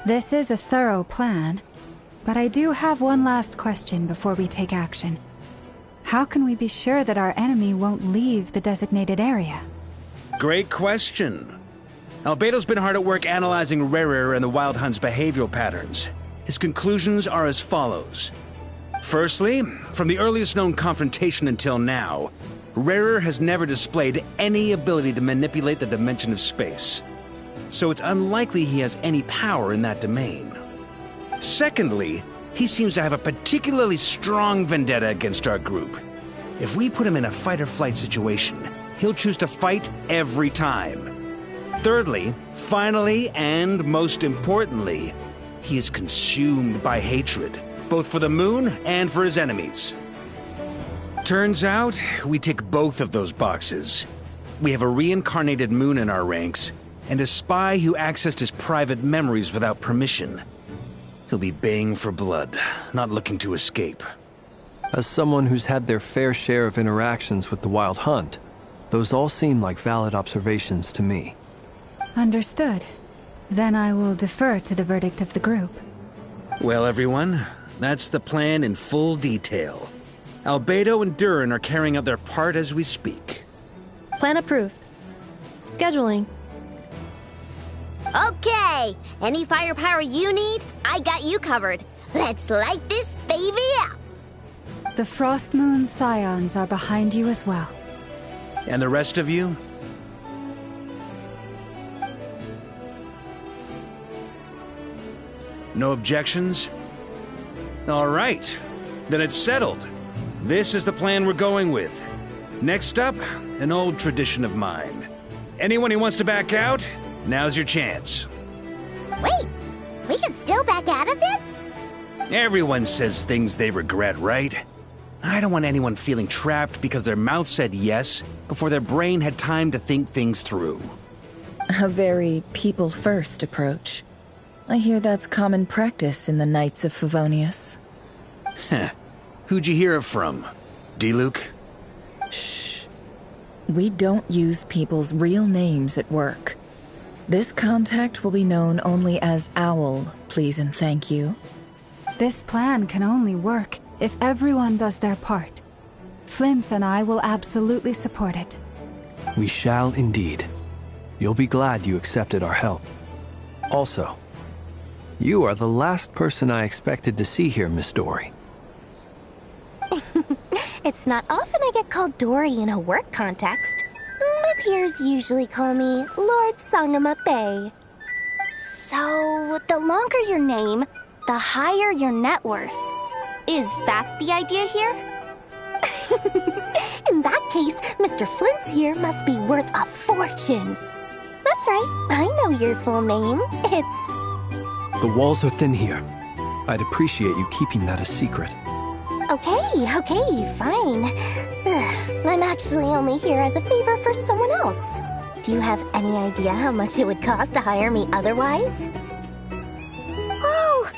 This is a thorough plan, but I do have one last question before we take action. How can we be sure that our enemy won't leave the designated area? Great question. Albedo's been hard at work analyzing Rarer and the Wild Hunt's behavioral patterns. His conclusions are as follows. Firstly, from the earliest known confrontation until now, Rarer has never displayed any ability to manipulate the dimension of space. So it's unlikely he has any power in that domain. Secondly, he seems to have a particularly strong vendetta against our group. If we put him in a fight-or-flight situation, he'll choose to fight every time. Thirdly, finally, and most importantly, he is consumed by hatred, both for the moon and for his enemies. Turns out, we tick both of those boxes. We have a reincarnated moon in our ranks, and a spy who accessed his private memories without permission. He'll be baying for blood, not looking to escape. As someone who's had their fair share of interactions with the Wild Hunt, those all seem like valid observations to me. Understood. Then I will defer to the verdict of the group. Well, everyone, that's the plan in full detail. Albedo and Durin are carrying out their part as we speak. Plan approved. Scheduling. Okay, any firepower you need, I got you covered. Let's light this baby up. The Frost Moon Scions are behind you as well. And the rest of you? No objections? All right, then it's settled. This is the plan we're going with. Next up, an old tradition of mine. Anyone who wants to back out, now's your chance. Wait, we can still back out of this? Everyone says things they regret, right? I don't want anyone feeling trapped because their mouth said yes before their brain had time to think things through. A very people-first approach. I hear that's common practice in the Knights of Favonius. Heh. Who'd you hear it from? D-Luke? Shh. We don't use people's real names at work. This contact will be known only as Owl, please and thank you. This plan can only work if everyone does their part. Flint's and I will absolutely support it. We shall indeed. You'll be glad you accepted our help. Also, you are the last person I expected to see here, Miss Dory. It's not often I get called Dory in a work context. My peers usually call me Lord Sangamabe. So, the longer your name, the higher your net worth. Is that the idea here? In that case, Mr. Flint's here must be worth a fortune. That's right, I know your full name. It's... The walls are thin here. I'd appreciate you keeping that a secret. Okay, fine. I'm actually only here as a favor for someone else. Do you have any idea how much it would cost to hire me otherwise? Oh,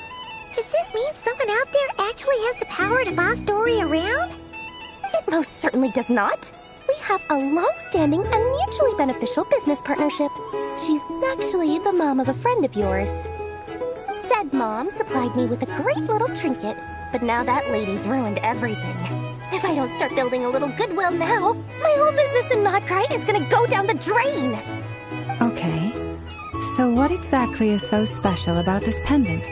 does this mean someone out there actually has the power to boss Dory around? It most certainly does not. We have a long-standing and mutually beneficial business partnership. She's actually the mom of a friend of yours. Said mom supplied me with a great little trinket, but now that lady's ruined everything. If I don't start building a little goodwill now, my whole business in Notcry is gonna go down the drain! Okay, So what exactly is so special about this pendant?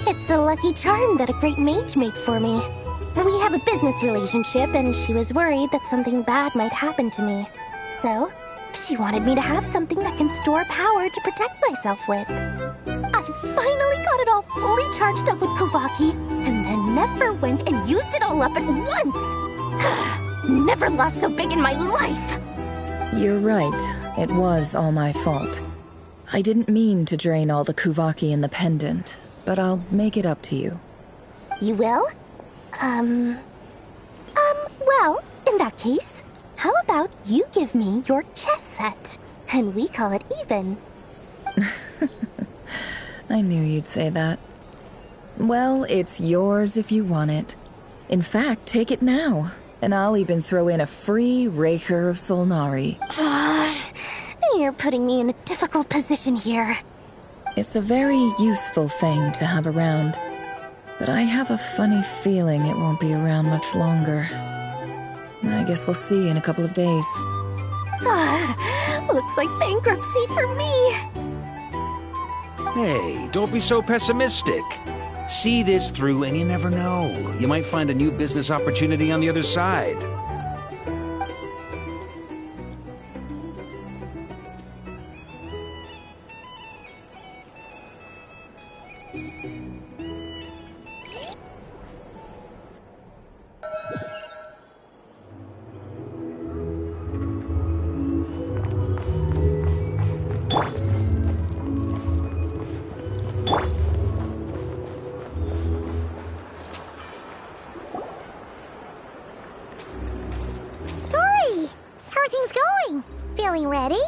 It's a lucky charm that a great mage made for me. We have a business relationship, and she was worried that something bad might happen to me. So, she wanted me to have something that can store power to protect myself with. I finally got it all fully charged up with Kovaki, and then never went and used it all up at once! Never lost so big in my life! You're right. It was all my fault. I didn't mean to drain all the Kuvaki in the pendant, but I'll make it up to you. You will? Well, in that case, how about you give me your chess set, and we call it even? I knew you'd say that. Well, it's yours if you want it. In fact, take it now, and I'll even throw in a free Raker of Solnari. You're putting me in a difficult position here. It's a very useful thing to have around, but I have a funny feeling it won't be around much longer. I guess we'll see in a couple of days. Looks like bankruptcy for me. Hey, don't be so pessimistic. See this through and you never know. You might find a new business opportunity on the other side. Feeling ready?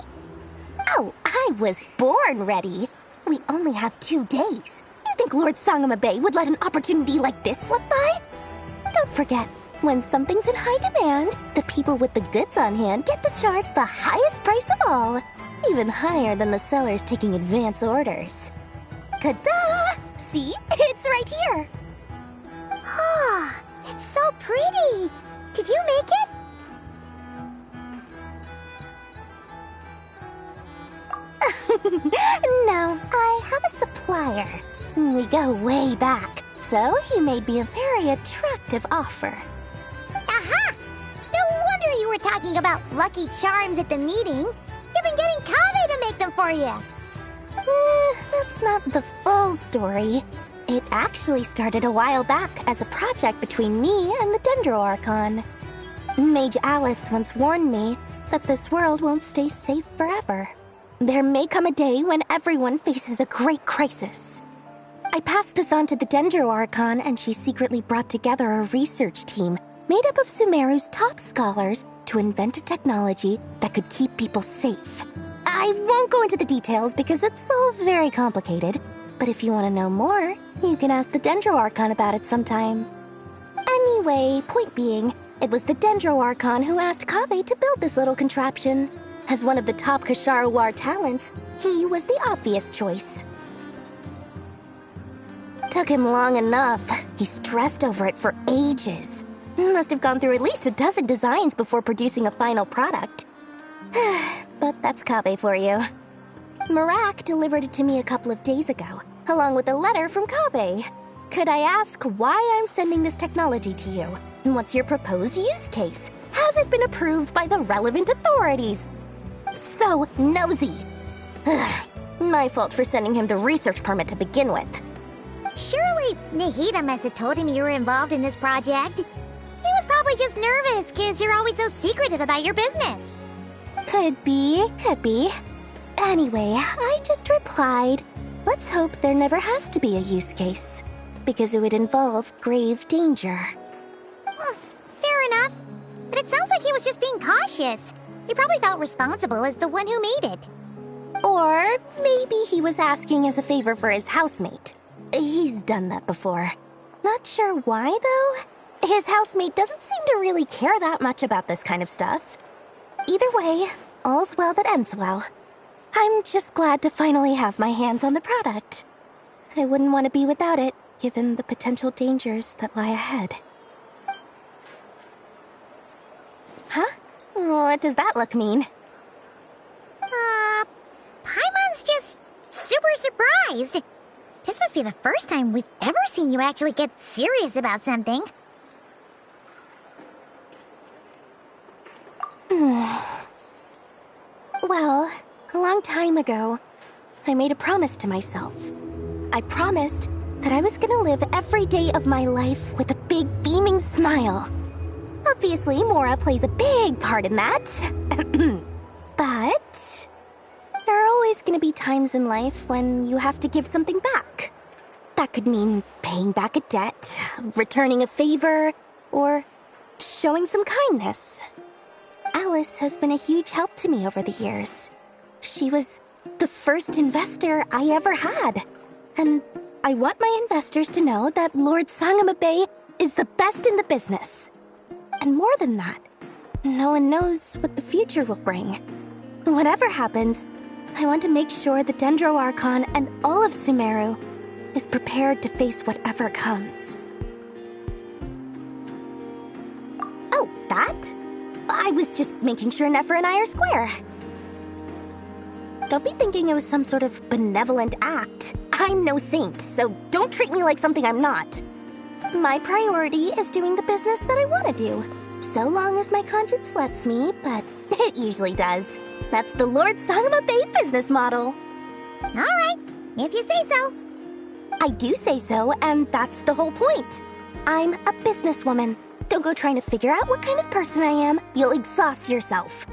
Oh, I was born ready. We only have 2 days. You think Lord Sangamabe would let an opportunity like this slip by? Don't forget, when something's in high demand, the people with the goods on hand get to charge the highest price of all. Even higher than the sellers taking advance orders. Ta-da! See? It's right here. Ah, it's so pretty. Did you make it? No, I have a supplier. We go way back, so he made me a very attractive offer. Aha! No wonder you were talking about lucky charms at the meeting. You've been getting Kave to make them for you. That's not the full story. It actually started a while back as a project between me and the Dendro Archon. Mage Alice once warned me that this world won't stay safe forever. There may come a day when everyone faces a great crisis. I passed this on to the Dendro Archon, and she secretly brought together a research team made up of Sumeru's top scholars to invent a technology that could keep people safe. I won't go into the details because it's all very complicated, but if you want to know more, you can ask the Dendro Archon about it sometime. Anyway, point being, it was the Dendro Archon who asked Kave to build this little contraption. As one of the top Kashara War talents, he was the obvious choice. Took him long enough. He stressed over it for ages. Must have gone through at least a dozen designs before producing a final product. But that's Kave for you. Marak delivered it to me a couple of days ago, along with a letter from Kave. Could I ask why I'm sending this technology to you? And what's your proposed use case? Has it been approved by the relevant authorities? So nosy. My fault for sending him the research permit to begin with. Surely Nahida must have told him you were involved in this project. He was probably just nervous because you're always so secretive about your business. Could be, could be. Anyway, I just replied, let's hope there never has to be a use case, because it would involve grave danger. Fair enough. But it sounds like he was just being cautious. He probably felt responsible as the one who made it. Or maybe he was asking as a favor for his housemate. He's done that before. Not sure why, though. His housemate doesn't seem to really care that much about this kind of stuff. Either way, all's well that ends well. I'm just glad to finally have my hands on the product. I wouldn't want to be without it, given the potential dangers that lie ahead. Huh? What does that look mean? Paimon's just super surprised. This must be the first time we've ever seen you actually get serious about something. Well, a long time ago, I made a promise to myself. I promised that I was gonna live every day of my life with a big beaming smile. Obviously, Mora plays a big part in that. But there are always gonna be times in life when you have to give something back. That could mean paying back a debt, returning a favor, or showing some kindness. Alice has been a huge help to me over the years. She was the first investor I ever had. And I want my investors to know that Lord Sangamabe is the best in the business. And more than that, no one knows what the future will bring. Whatever happens, I want to make sure the Dendro Archon and all of Sumeru is prepared to face whatever comes. Oh, that? I was just making sure Nefer and I are square. Don't be thinking it was some sort of benevolent act. I'm no saint, so don't treat me like something I'm not. My priority is doing the business that I want to do, so long as my conscience lets me, but it usually does. That's the Lord Sangamabe business model. Alright, if you say so. I do say so, and that's the whole point. I'm a businesswoman. Don't go trying to figure out what kind of person I am. You'll exhaust yourself.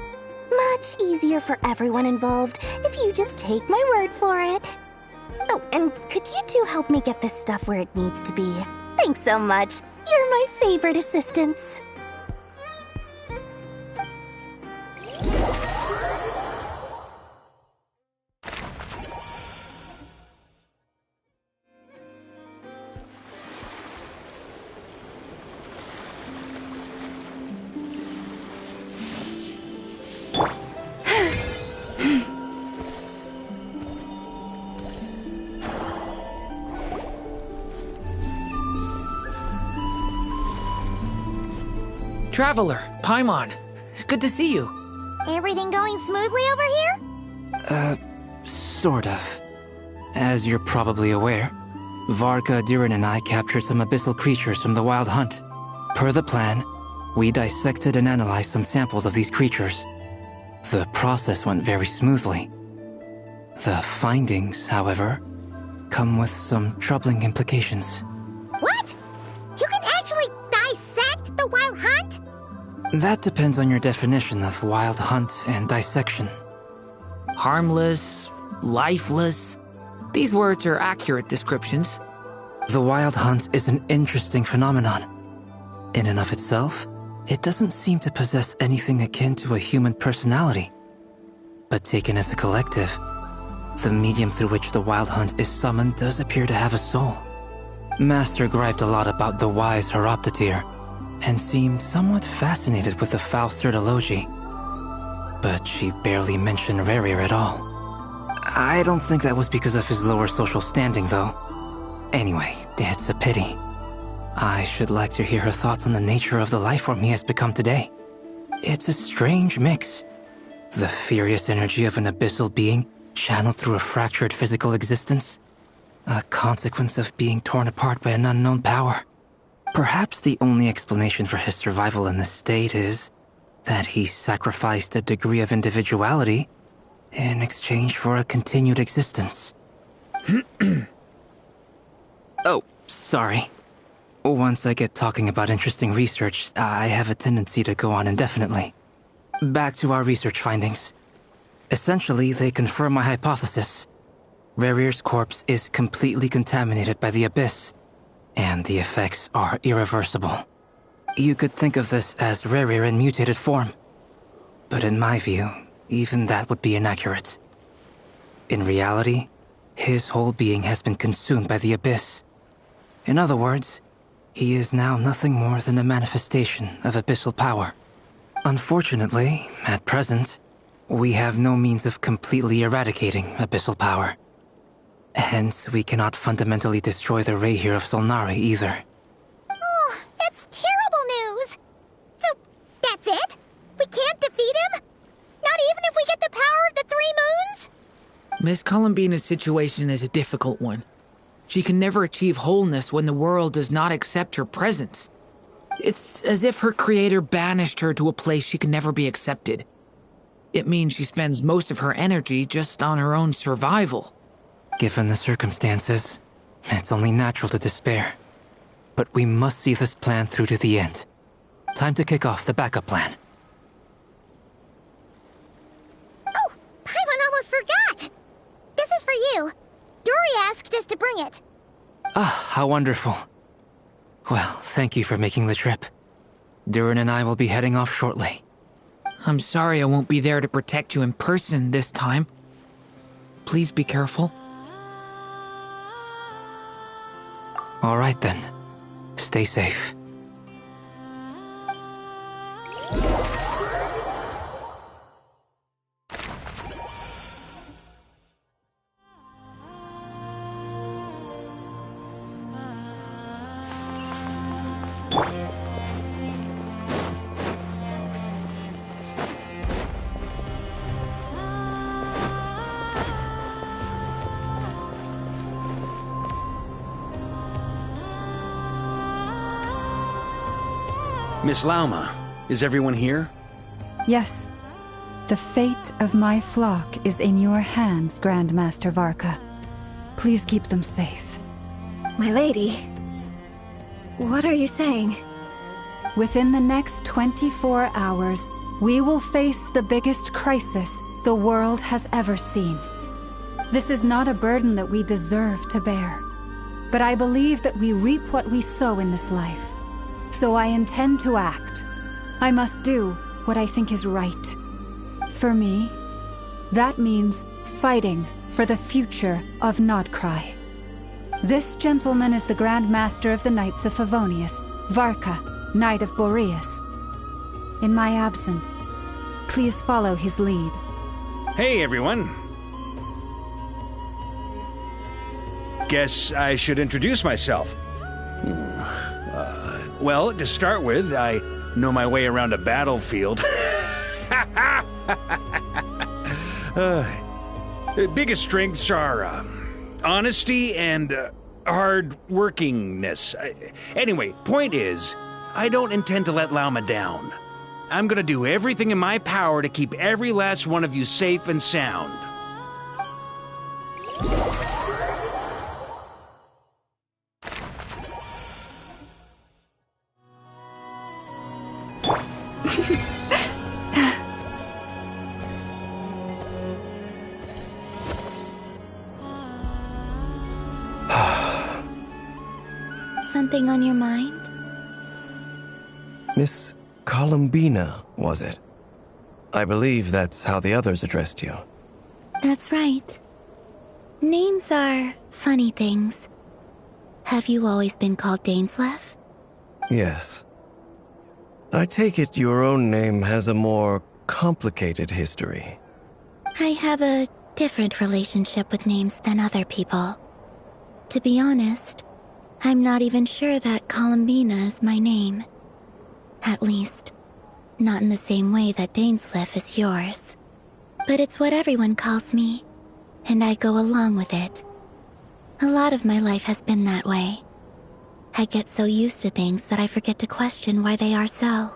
Much easier for everyone involved if you just take my word for it. Oh, and could you two help me get this stuff where it needs to be? Thanks so much. You're my favorite assistants. Traveler, Paimon, it's good to see you. Everything going smoothly over here? Sort of. As you're probably aware, Varka, Durin, and I captured some abyssal creatures from the Wild Hunt. Per the plan, we dissected and analyzed some samples of these creatures. The process went very smoothly. The findings, however, come with some troubling implications. What? You can actually dissect the Wild Hunt? That depends on your definition of Wild Hunt and dissection. Harmless, lifeless. These words are accurate descriptions. The Wild Hunt is an interesting phenomenon. In and of itself, it doesn't seem to possess anything akin to a human personality. But taken as a collective, the medium through which the Wild Hunt is summoned does appear to have a soul. Master griped a lot about the wise Horoptotire, and seemed somewhat fascinated with the foul Certology. But she barely mentioned Rerir at all. I don't think that was because of his lower social standing, though. Anyway, it's a pity. I should like to hear her thoughts on the nature of the lifeform he has become today. It's a strange mix. The furious energy of an abyssal being channeled through a fractured physical existence. A consequence of being torn apart by an unknown power. Perhaps the only explanation for his survival in this state is that he sacrificed a degree of individuality in exchange for a continued existence. Oh, sorry. Once I get talking about interesting research, I have a tendency to go on indefinitely. Back to our research findings. Essentially, they confirm my hypothesis. Rerir's corpse is completely contaminated by the Abyss, and the effects are irreversible. You could think of this as Rerir in mutated form. But in my view, even that would be inaccurate. In reality, his whole being has been consumed by the Abyss. In other words, he is now nothing more than a manifestation of abyssal power. Unfortunately, at present, we have no means of completely eradicating abyssal power. Hence, we cannot fundamentally destroy the Rerir of Solnari either. Oh, that's terrible news! So, that's it? We can't defeat him? Not even if we get the power of the Three Moons? Miss Columbina's situation is a difficult one. She can never achieve wholeness when the world does not accept her presence. It's as if her creator banished her to a place she can never be accepted. It means she spends most of her energy just on her own survival. Given the circumstances, it's only natural to despair. But we must see this plan through to the end. Time to kick off the backup plan. Oh, Paimon almost forgot! This is for you. Dory asked us to bring it. Ah, how wonderful. Well, thank you for making the trip. Durin and I will be heading off shortly. I'm sorry I won't be there to protect you in person this time. Please be careful. All right then. Stay safe. Miss Lauma, is everyone here? Yes. The fate of my flock is in your hands, Grandmaster Varka. Please keep them safe. My lady, what are you saying? Within the next 24 hours, we will face the biggest crisis the world has ever seen. This is not a burden that we deserve to bear, but I believe that we reap what we sow in this life. So I intend to act. I must do what I think is right. For me, that means fighting for the future of Nodcry. This gentleman is the Grand Master of the Knights of Favonius, Varka, Knight of Boreas. In my absence, please follow his lead. Hey, everyone. Guess I should introduce myself. Well, to start with, I know my way around a battlefield. Biggest strengths are honesty and hard-workingness. Anyway, point is, I don't intend to let Lauma down. I'm gonna do everything in my power to keep every last one of you safe and sound. Something on your mind? Miss Columbina, was it? I believe that's how the others addressed you. That's right. Names are funny things. Have you always been called Dainsleif? Yes. I take it your own name has a more complicated history. I have a different relationship with names than other people. To be honest, I'm not even sure that Columbina is my name. At least, not in the same way that Dainsleif is yours. But it's what everyone calls me, and I go along with it. A lot of my life has been that way. I get so used to things that I forget to question why they are so.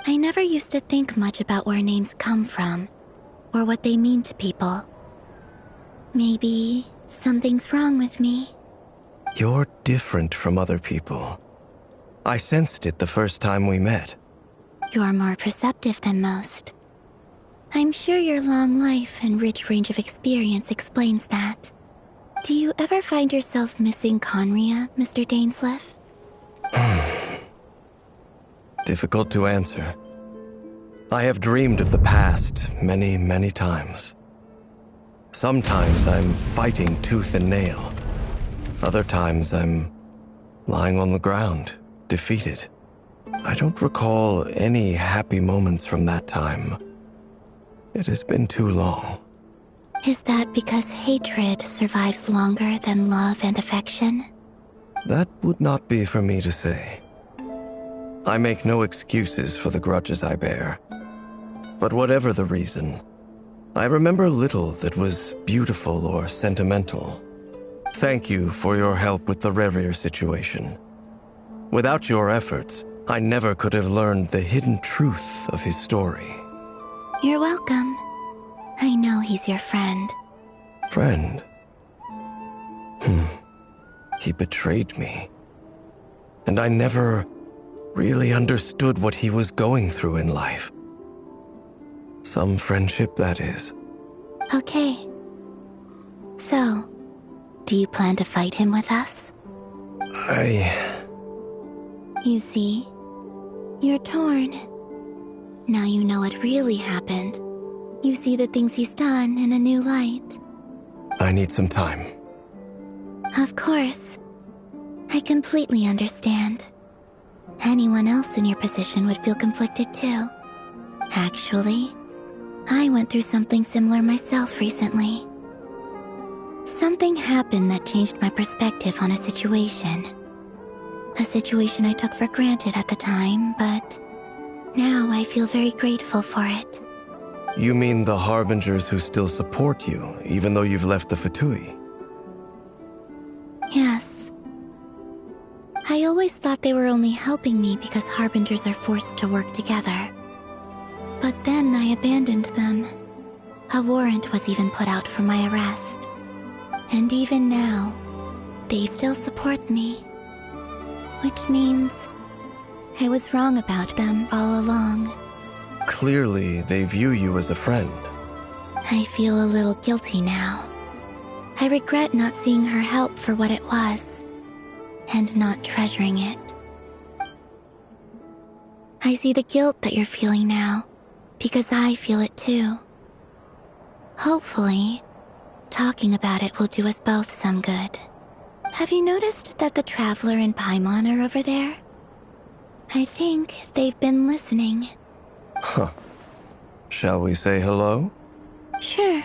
I never used to think much about where names come from, or what they mean to people. Maybe something's wrong with me. You're different from other people. I sensed it the first time we met. You're more perceptive than most. I'm sure your long life and rich range of experience explains that. Do you ever find yourself missing Conria, Mr. Dainsleif? Difficult to answer. I have dreamed of the past many, many times. Sometimes I'm fighting tooth and nail. Other times I'm lying on the ground, defeated. I don't recall any happy moments from that time. It has been too long. Is that because hatred survives longer than love and affection? That would not be for me to say. I make no excuses for the grudges I bear. But whatever the reason, I remember little that was beautiful or sentimental. Thank you for your help with the Rerir situation. Without your efforts, I never could have learned the hidden truth of his story. You're welcome. I know he's your friend. Friend? He betrayed me. And I never really understood what he was going through in life. Some friendship, that is. Okay. So, do you plan to fight him with us? You see, you're torn. Now you know what really happened. You see the things he's done in a new light. I need some time. Of course. I completely understand. Anyone else in your position would feel conflicted too. Actually, I went through something similar myself recently. Something happened that changed my perspective on a situation. A situation I took for granted at the time, but now I feel very grateful for it. You mean the Harbingers who still support you, even though you've left the Fatui? Yes. I always thought they were only helping me because Harbingers are forced to work together. But then I abandoned them. A warrant was even put out for my arrest. And even now, they still support me. Which means I was wrong about them all along. Clearly, they view you as a friend. I feel a little guilty now. I regret not seeing her help for what it was, and not treasuring it. I see the guilt that you're feeling now, because I feel it too. Hopefully, talking about it will do us both some good. Have you noticed that the Traveler and Paimon are over there? I think they've been listening. Huh. Shall we say hello? Sure.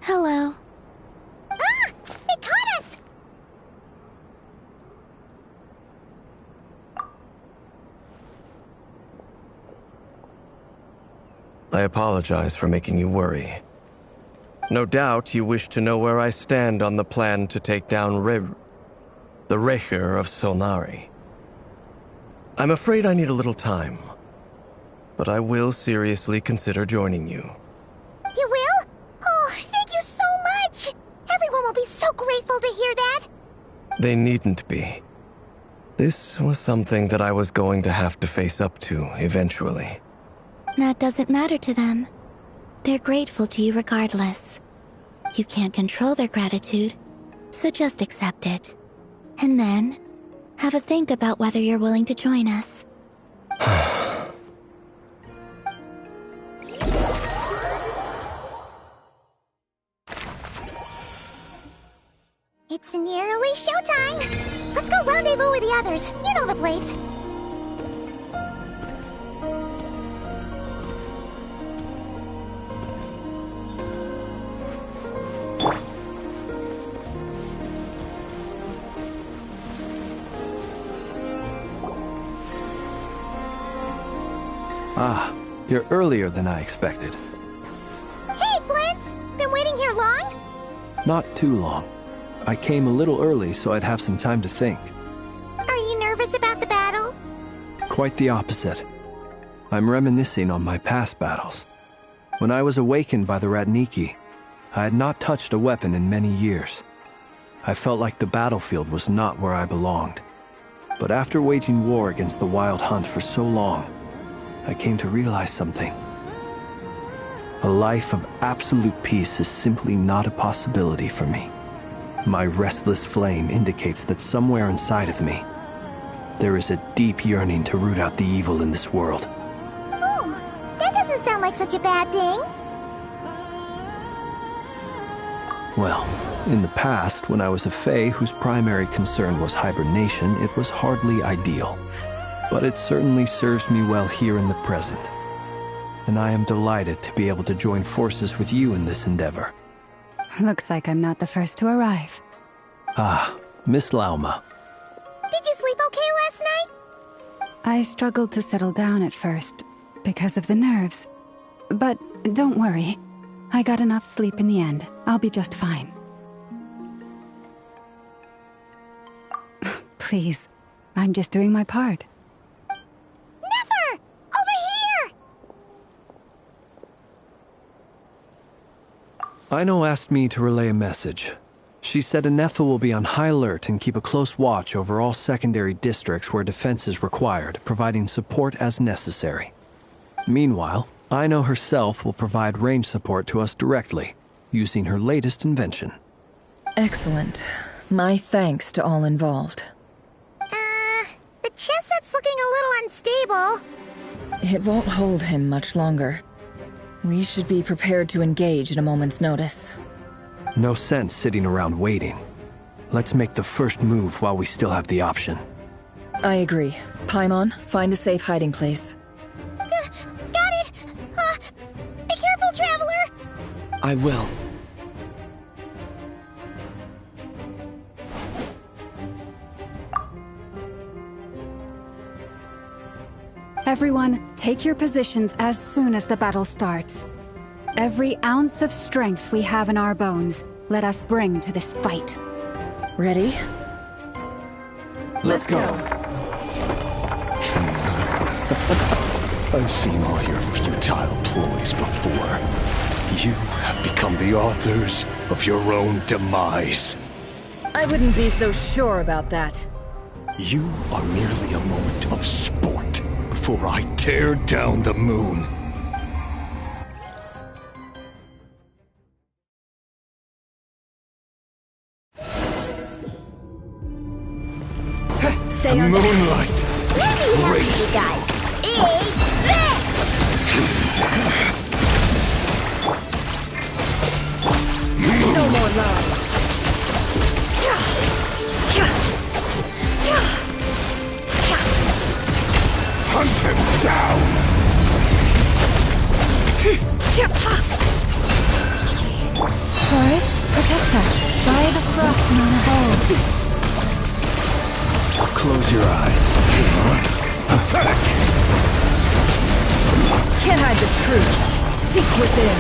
Hello. Ah! They caught us! I apologize for making you worry. No doubt you wish to know where I stand on the plan to take down the Rerir of Solnari. I'm afraid I need a little time, but I will seriously consider joining you. You will? Oh, thank you so much! Everyone will be so grateful to hear that! They needn't be. This was something that I was going to have to face up to eventually. That doesn't matter to them. They're grateful to you regardless. You can't control their gratitude, so just accept it. And then, have a think about whether you're willing to join us. It's nearly showtime! Let's go rendezvous with the others. You know the place. Ah, you're earlier than I expected. Hey, Flint's! Been waiting here long? Not too long. I came a little early so I'd have some time to think. Are you nervous about the battle? Quite the opposite. I'm reminiscing on my past battles. When I was awakened by the Ratniki, I had not touched a weapon in many years. I felt like the battlefield was not where I belonged. But after waging war against the Wild Hunt for so long, I came to realize something. A life of absolute peace is simply not a possibility for me. My restless flame indicates that somewhere inside of me, there is a deep yearning to root out the evil in this world. Oh, that doesn't sound like such a bad thing. Well, in the past, when I was a Fae whose primary concern was hibernation, it was hardly ideal. But it certainly serves me well here in the present. And I am delighted to be able to join forces with you in this endeavor. Looks like I'm not the first to arrive. Ah, Miss Lauma. Did you sleep okay last night? I struggled to settle down at first, because of the nerves. But don't worry. I got enough sleep in the end. I'll be just fine. Please, I'm just doing my part. Never! Over here! Aino asked me to relay a message. She said Anefa will be on high alert and keep a close watch over all secondary districts where defense is required, providing support as necessary. Meanwhile, Aino herself will provide range support to us directly, using her latest invention. Excellent. My thanks to all involved. The chess set's looking a little unstable. It won't hold him much longer. We should be prepared to engage at a moment's notice. No sense sitting around waiting. Let's make the first move while we still have the option. I agree. Paimon, find a safe hiding place. Got it! Be careful, Traveler! I will. Everyone, take your positions as soon as the battle starts. Every ounce of strength we have in our bones, let us bring to this fight. Ready? Let's go. I've seen all your futile ploys before. You have become the authors of your own demise. I wouldn't be so sure about that. You are merely a moment of sport before I tear down the moon. Stay on Moonlight! Great! You guys! Eat this! No more lies. Hunt him down! Forest, protect us. By the frost moon of old. Close your eyes. Pathetic! Can't hide the truth. Seek within.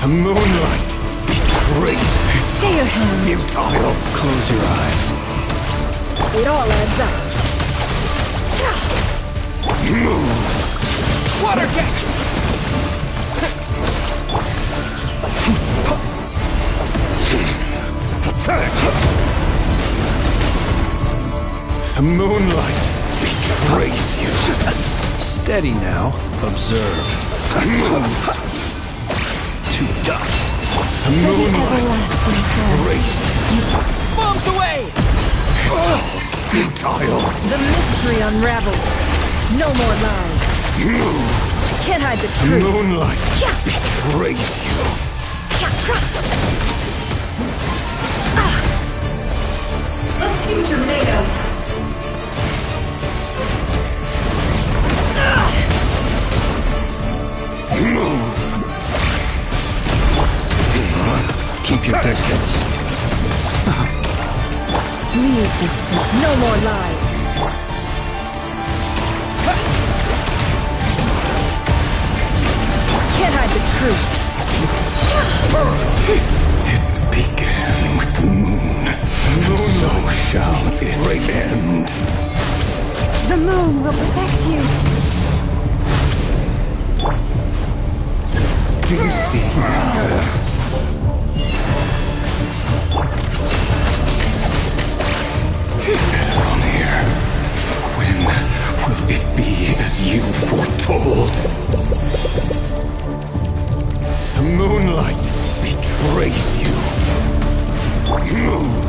The moonlight betrays me. Stay your hand. Futile. Close your eyes. It all adds up. Move! Water jet! Pathetic! The moonlight betrays you. Steady now. Observe. Move! To dust. The moonlight betrays you. Bombs away! Futile. The mystery unravels. No more lies. Move! Can't hide the The truth. moonlight betrays you. Let's see what you're made of. Move! Keep your distance. Leave this book. No more lies. Can't hide the truth. It began with the moon, and so shall it end. The moon will protect you. Do you see now? From here, when will it be as you foretold? The moonlight betrays you. Move!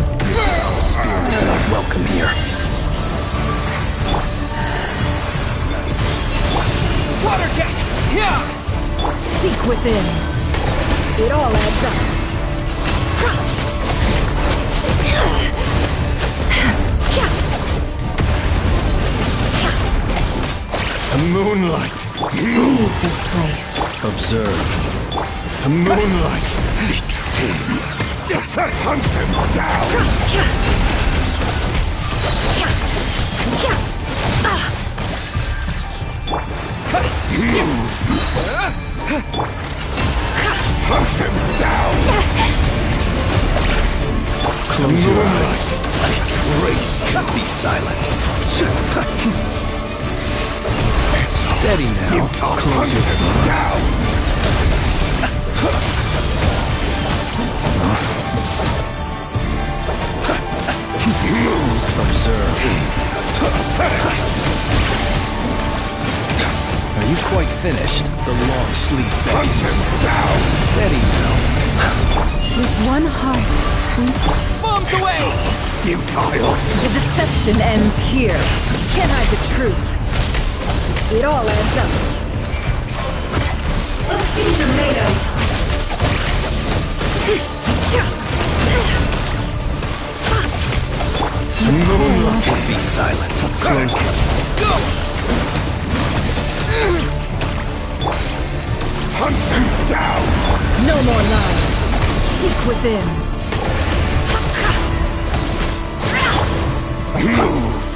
Spirit is not welcome here. Water jet! Yeah! Seek within. It all adds up. The moonlight. This place. Observe. The moonlight. Betray me. Hunt him down. Hunt him down. Close your eyes. Be silent. Steady now. Close your eyes. Down. Observe. Are you quite finished? The long sleep beckons. Steady now. With one heart. Bombs away! Futile. The deception ends here. Can't hide the truth. It all adds up. Let's see tomatoes. The moonlight. Be silent. Close. Go! Hunt him down. No more lies. Seek within. Move.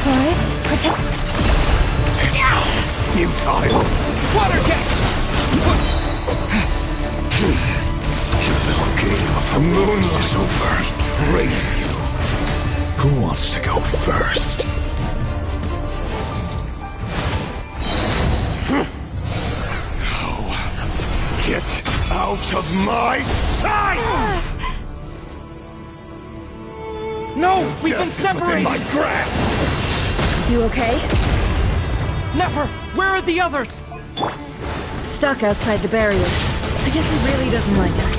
Forest, protect. Futile. Water jet! Your little game of the moonlight is over. Brave you. Who wants to go first? No. Get out of my sight! No! We've been Death is within separated! my grasp! You okay? Never! Where are the others? Stuck outside the barrier. I guess he really doesn't like us.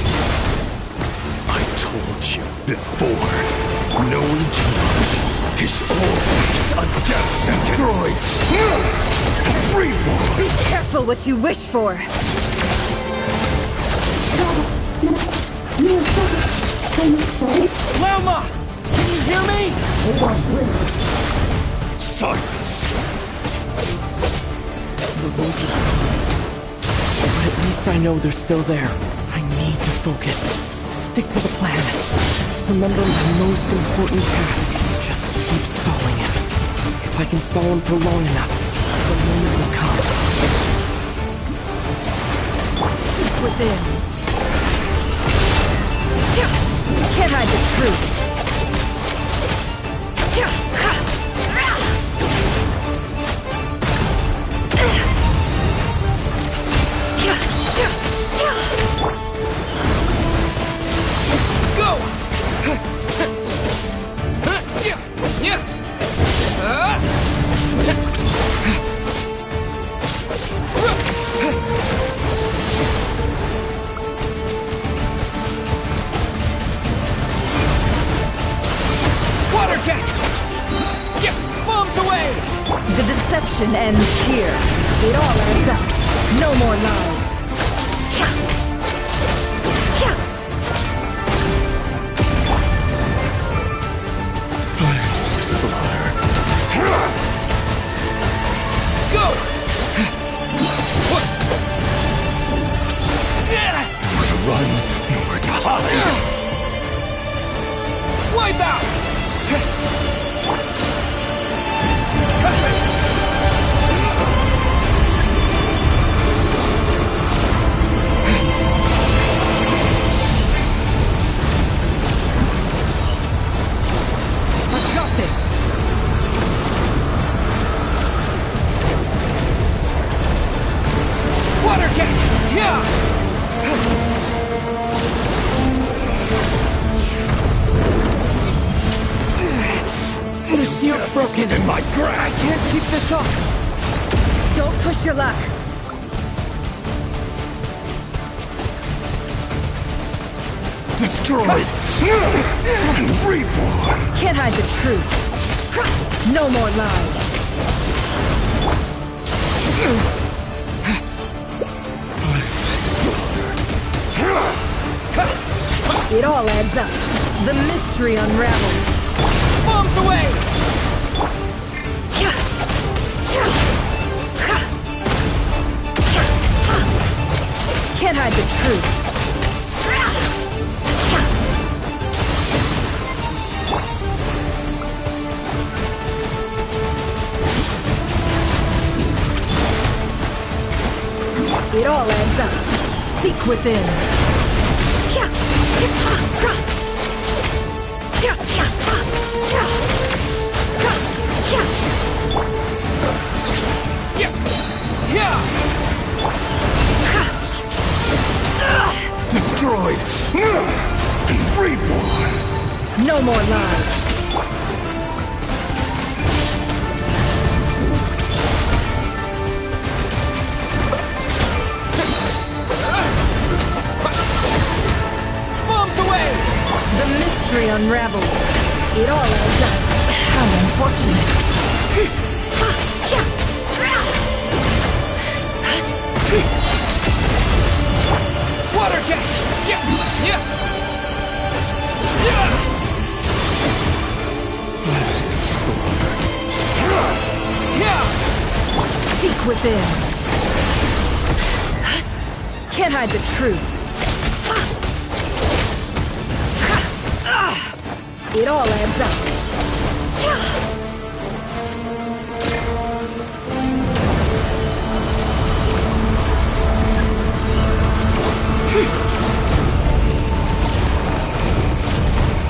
I told you before. Knowing too much is always a death sentence. Destroyed. Reborn. Be careful what you wish for. Lama! Can you hear me? Silence. The voices are gone. But at least I know they're still there. I need to focus. Stick to the plan. Remember my most important task. Just keep stalling him. If I can stall him for long enough, the moment will come. Within. Can't hide the truth. Go! Water jet! Bombs away! The deception ends here. It all adds up. No more lies. Go! Nowhere to run, nowhere to hide. Wipe out! I've got this! Water jet! Yeah! The shield's broken. In my grasp. I can't keep this up. Don't push your luck. Destroyed. And reborn. Can't hide the truth. No more lies. It all adds up. The mystery unravels. Bombs away! Can't hide the truth. It all adds up. Seek within. Destroyed and reborn. No more lies. Bombs away! The mystery unravels. It all adds up. How unfortunate. Water jet! Seek within. Can't hide the truth. It all adds up.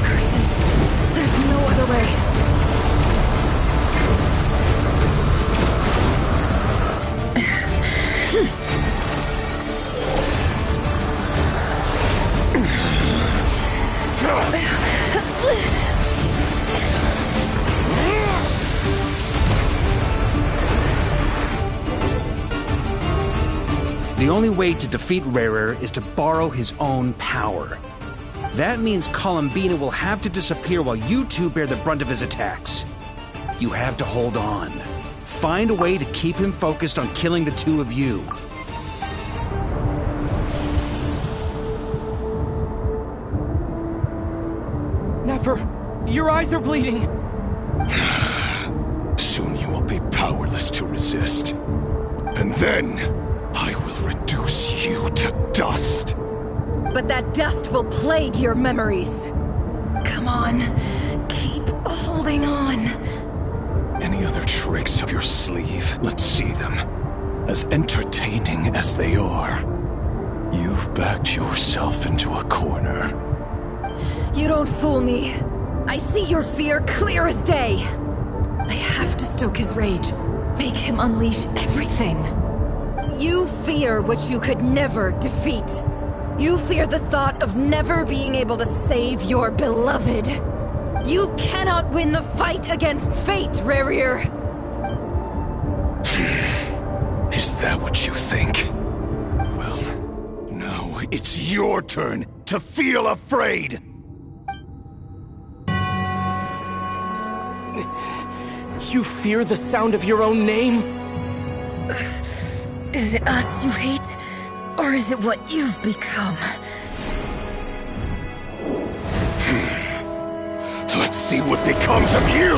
Curses. There's no other way. The only way to defeat Rarer is to borrow his own power. That means Columbina will have to disappear while you two bear the brunt of his attacks. You have to hold on. Find a way to keep him focused on killing the two of you. Never. Your eyes are bleeding. Soon you will be powerless to resist. And then, I will reduce you to dust. But that dust will plague your memories. Come on. Keep holding on. Any other tricks up your sleeve? Let's see them. As entertaining as they are. You've backed yourself into a corner. You don't fool me. I see your fear clear as day. I have to stoke his rage. Make him unleash everything. You fear what you could never defeat. You fear the thought of never being able to save your beloved. You cannot win the fight against fate, Rarir. Is that what you think? Well, now it's your turn to feel afraid! You fear the sound of your own name? Is it us you hate? Or is it what you've become? Let's see what becomes of you!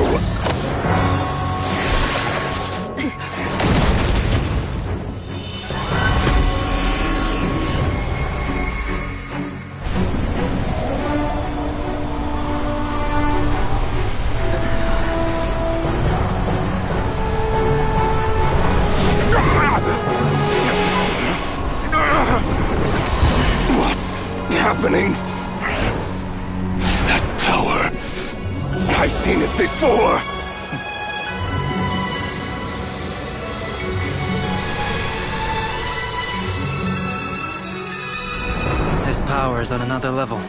Happening? That power. I've seen it before. His power is on another level.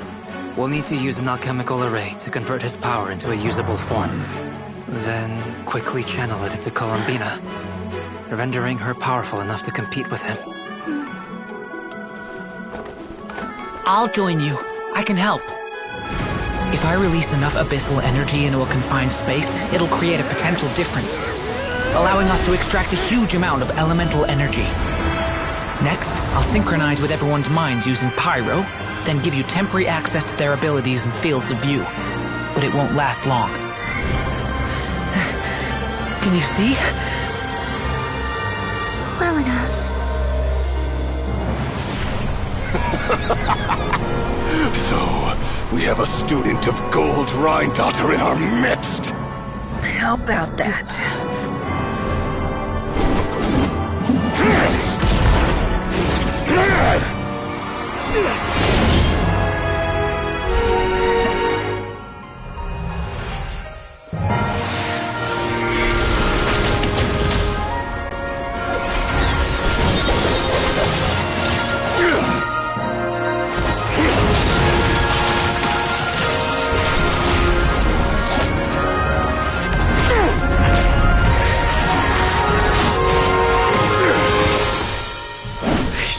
We'll need to use an alchemical array to convert his power into a usable form. Then quickly channel it into Columbina, rendering her powerful enough to compete with him. I'll join you. I can help. If I release enough abyssal energy into a confined space, it'll create a potential difference, allowing us to extract a huge amount of elemental energy. Next, I'll synchronize with everyone's minds using pyro, then give you temporary access to their abilities and fields of view. But it won't last long. Can you see? Well enough. So, we have a student of Gold Rhine-Daughter in our midst. How about that?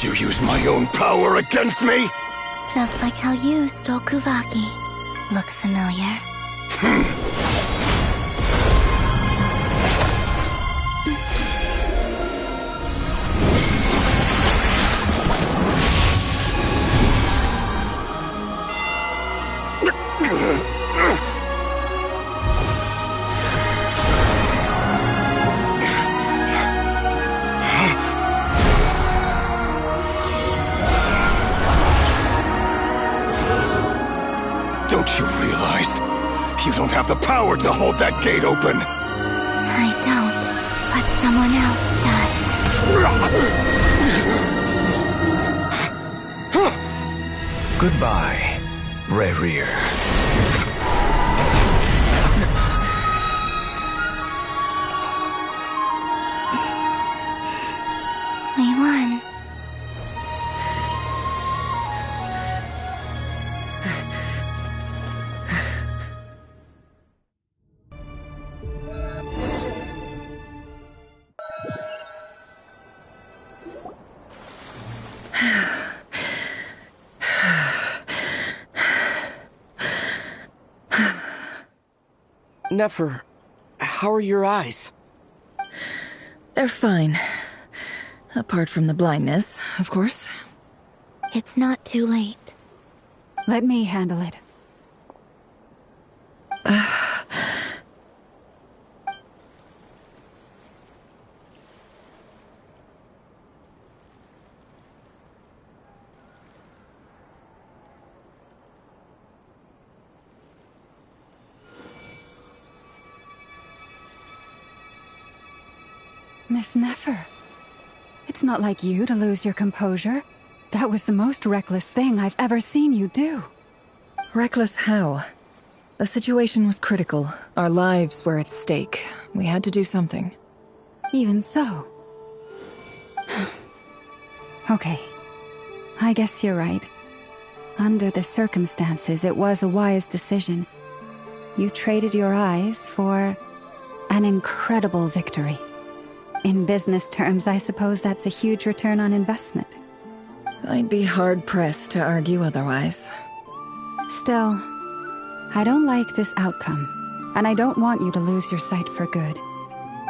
You use my own power against me? Just like how you stole Kuvaki. Look familiar? Don't you realize? You don't have the power to hold that gate open! I don't, but someone else does. Goodbye, Rerir. We won. Nefer, how are your eyes? They're fine. Apart from the blindness, of course. It's not too late. Let me handle it. Miss Nefer, it's not like you to lose your composure. That was the most reckless thing I've ever seen you do. Reckless how? The situation was critical. Our lives were at stake. We had to do something. Even so. Okay. I guess you're right. Under the circumstances, it was a wise decision. You traded your eyes for an incredible victory. In business terms, I suppose that's a huge return on investment. I'd be hard-pressed to argue otherwise. Still, I don't like this outcome, and I don't want you to lose your sight for good.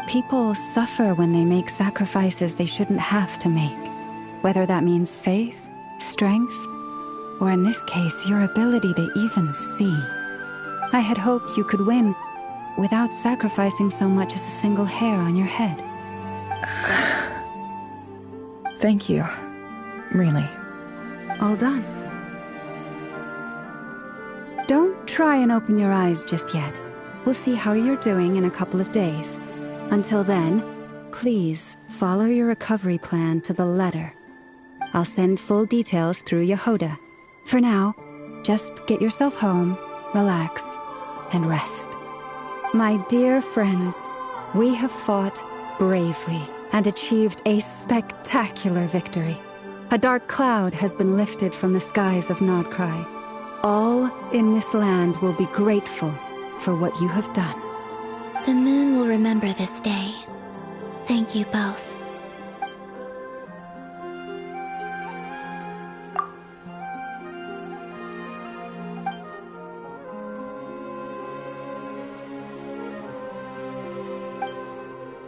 People suffer when they make sacrifices they shouldn't have to make, whether that means faith, strength, or in this case, your ability to even see. I had hoped you could win without sacrificing so much as a single hair on your head. Thank you. Really. All done. Don't try and open your eyes just yet. We'll see how you're doing in a couple of days. Until then, please follow your recovery plan to the letter. I'll send full details through Yehoda. For now, just get yourself home, relax, and rest. My dear friends, we have fought bravely and achieved a spectacular victory. A dark cloud has been lifted from the skies of Nodcry. All in this land will be grateful for what you have done. The moon will remember this day. Thank you both.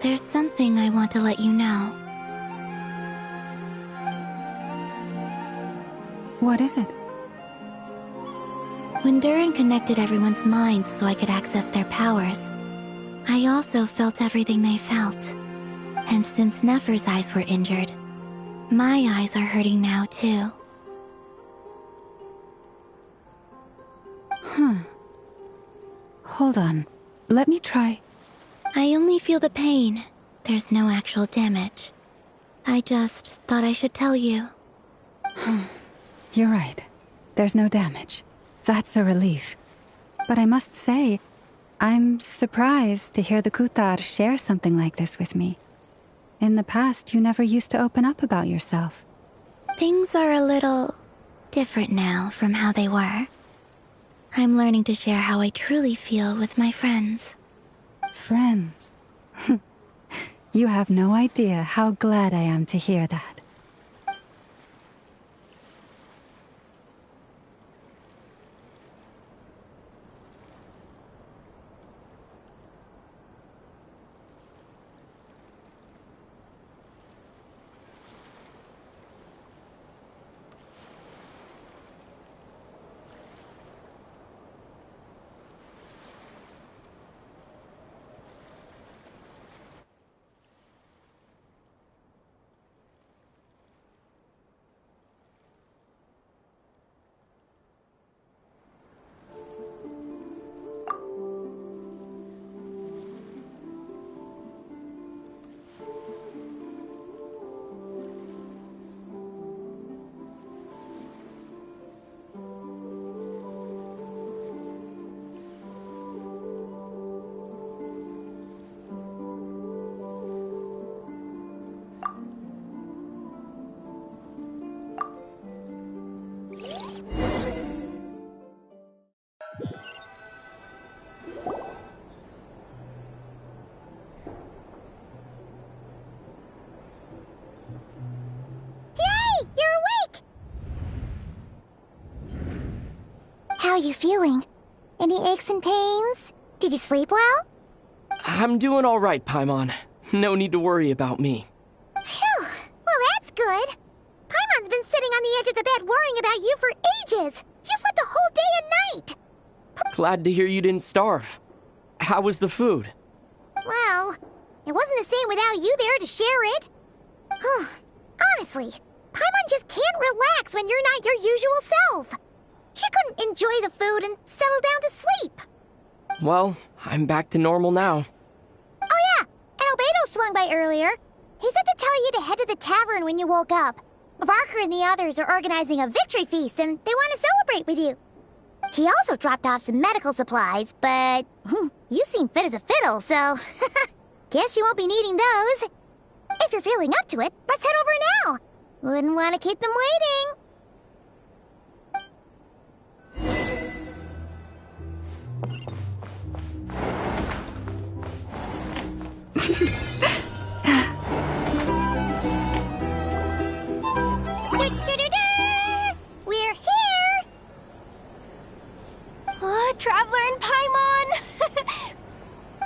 There's something I want to let you know. What is it? When Durin connected everyone's minds so I could access their powers, I also felt everything they felt. And since Nefer's eyes were injured, my eyes are hurting now too. Huh. Hold on. Let me try. I only feel the pain. There's no actual damage. I just thought I should tell you. You're right. There's no damage. That's a relief. But I must say, I'm surprised to hear the Kutar share something like this with me. In the past, you never used to open up about yourself. Things are a little different now from how they were. I'm learning to share how I truly feel with my friends. Friends? You have no idea how glad I am to hear that. How are you feeling? Any aches and pains? Did you sleep well? I'm doing all right, Paimon. No need to worry about me. Phew! Well, that's good. Paimon's been sitting on the edge of the bed worrying about you for ages. You slept a whole day and night. Glad to hear you didn't starve. How was the food? Well, it wasn't the same without you there to share it. Honestly, Paimon just can't relax when you're not your usual self. She couldn't enjoy the food and settle down to sleep. Well, I'm back to normal now. Oh yeah, and Albedo swung by earlier. He said to tell you to head to the tavern when you woke up. Varker and the others are organizing a victory feast and they want to celebrate with you. He also dropped off some medical supplies, but you seem fit as a fiddle, so guess you won't be needing those. If you're feeling up to it, let's head over now. Wouldn't want to keep them waiting. We're here! Traveler and Paimon!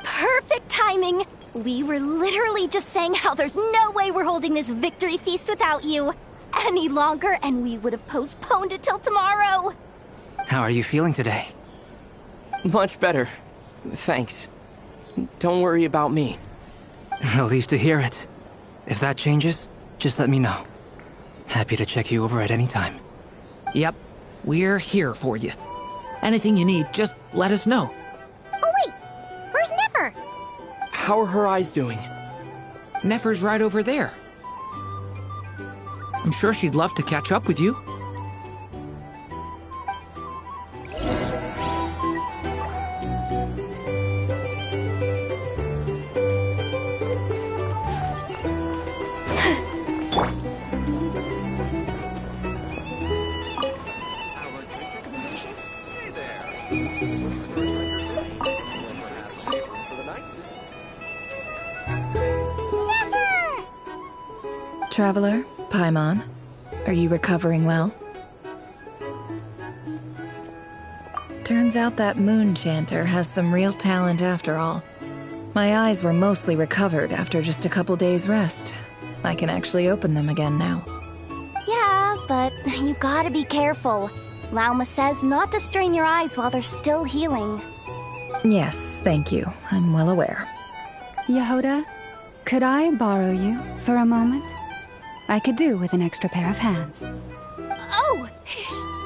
Perfect timing! We were literally just saying how there's no way we're holding this victory feast without you any longer, and we would have postponed it till tomorrow. How are you feeling today? Much better. Thanks. Don't worry about me. Relieved to hear it. If that changes, just let me know. Happy to check you over at any time. Yep, we're here for you. Anything you need, just let us know. Oh wait, where's Nefer? How are her eyes doing? Nefer's right over there. I'm sure she'd love to catch up with you. Traveler, Paimon, are you recovering well? Turns out that moon chanter has some real talent after all. My eyes were mostly recovered after just a couple days rest. I can actually open them again now. Yeah, but you gotta be careful. Lauma says not to strain your eyes while they're still healing. Yes, thank you. I'm well aware. Yehoda, could I borrow you for a moment? I could do with an extra pair of hands. Oh,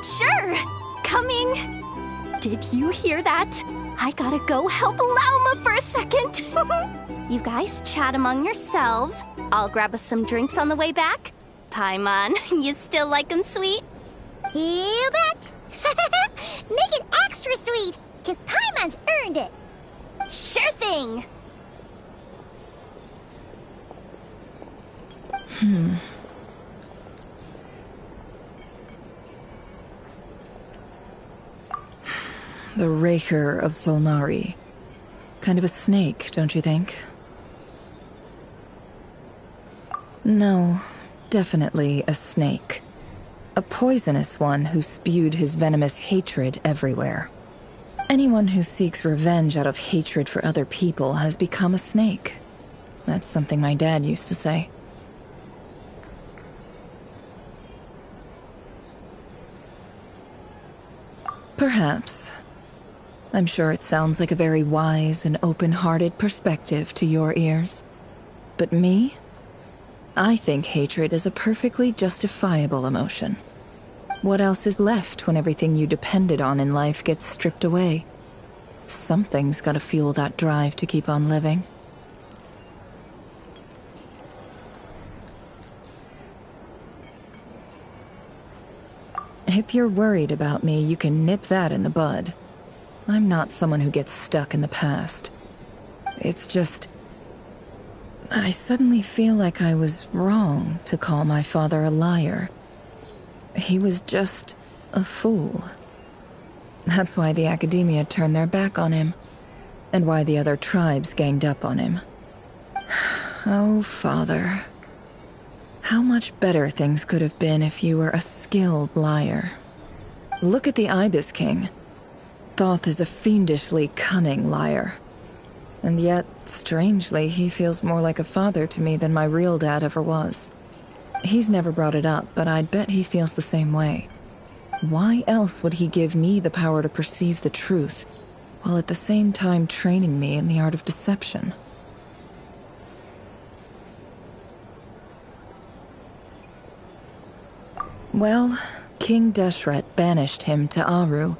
sure. Coming. Did you hear that? I gotta go help Lauma for a second. You guys chat among yourselves. I'll grab us some drinks on the way back. Paimon, you still like 'em sweet? You bet. Make it extra sweet, because Paimon's earned it. Sure thing. The Raker of Solnari. Kind of a snake, don't you think? No, definitely a snake. A poisonous one who spewed his venomous hatred everywhere. Anyone who seeks revenge out of hatred for other people has become a snake. That's something my dad used to say. Perhaps. I'm sure it sounds like a very wise and open-hearted perspective to your ears. But me? I think hatred is a perfectly justifiable emotion. What else is left when everything you depended on in life gets stripped away? Something's gotta fuel that drive to keep on living. If you're worried about me, you can nip that in the bud. I'm not someone who gets stuck in the past. It's just... I suddenly feel like I was wrong to call my father a liar. He was just a fool. That's why the Academia turned their back on him, and why the other tribes ganged up on him. Oh, Father. How much better things could have been if you were a skilled liar. Look at the Ibis King. Thoth is a fiendishly cunning liar. And yet, strangely, he feels more like a father to me than my real dad ever was. He's never brought it up, but I'd bet he feels the same way. Why else would he give me the power to perceive the truth, while at the same time training me in the art of deception? Well, King Deshret banished him to Aru,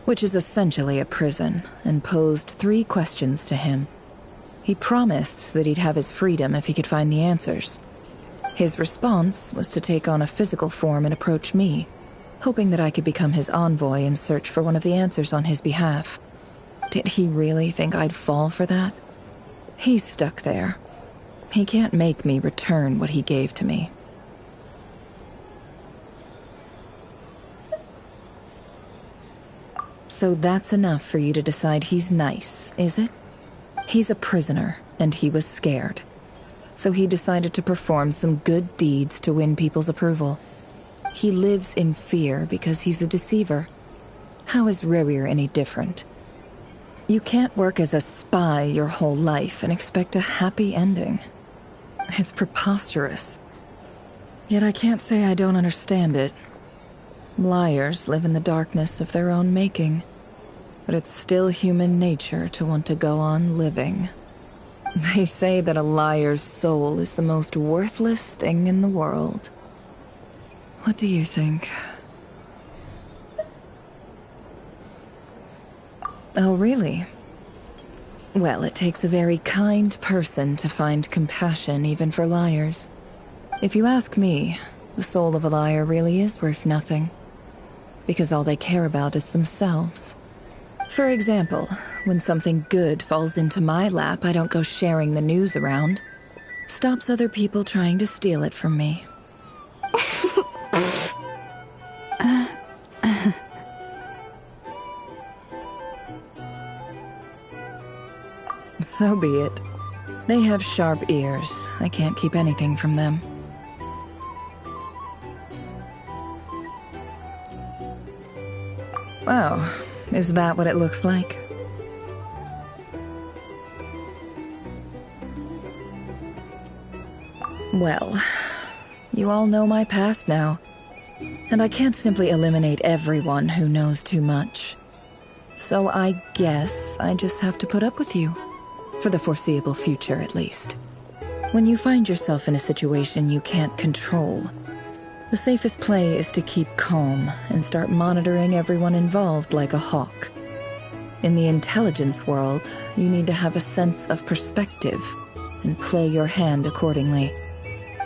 which is essentially a prison, and posed 3 questions to him. He promised that he'd have his freedom if he could find the answers. His response was to take on a physical form and approach me, hoping that I could become his envoy and search for one of the answers on his behalf. Did he really think I'd fall for that? He's stuck there. He can't make me return what he gave to me. So that's enough for you to decide he's nice, is it? He's a prisoner, and he was scared. So he decided to perform some good deeds to win people's approval. He lives in fear because he's a deceiver. How is Rerir any different? You can't work as a spy your whole life and expect a happy ending. It's preposterous. Yet I can't say I don't understand it. Liars live in the darkness of their own making. But it's still human nature to want to go on living. They say that a liar's soul is the most worthless thing in the world. What do you think? Oh, really? Well, it takes a very kind person to find compassion even for liars. If you ask me, the soul of a liar really is worth nothing. Because all they care about is themselves. For example, when something good falls into my lap, I don't go sharing the news around. Stops other people trying to steal it from me. So be it. They have sharp ears. I can't keep anything from them. Oh, is that what it looks like? Well, you all know my past now. And I can't simply eliminate everyone who knows too much. So I guess I just have to put up with you. For the foreseeable future, at least. When you find yourself in a situation you can't control, the safest play is to keep calm and start monitoring everyone involved like a hawk. In the intelligence world, you need to have a sense of perspective and play your hand accordingly.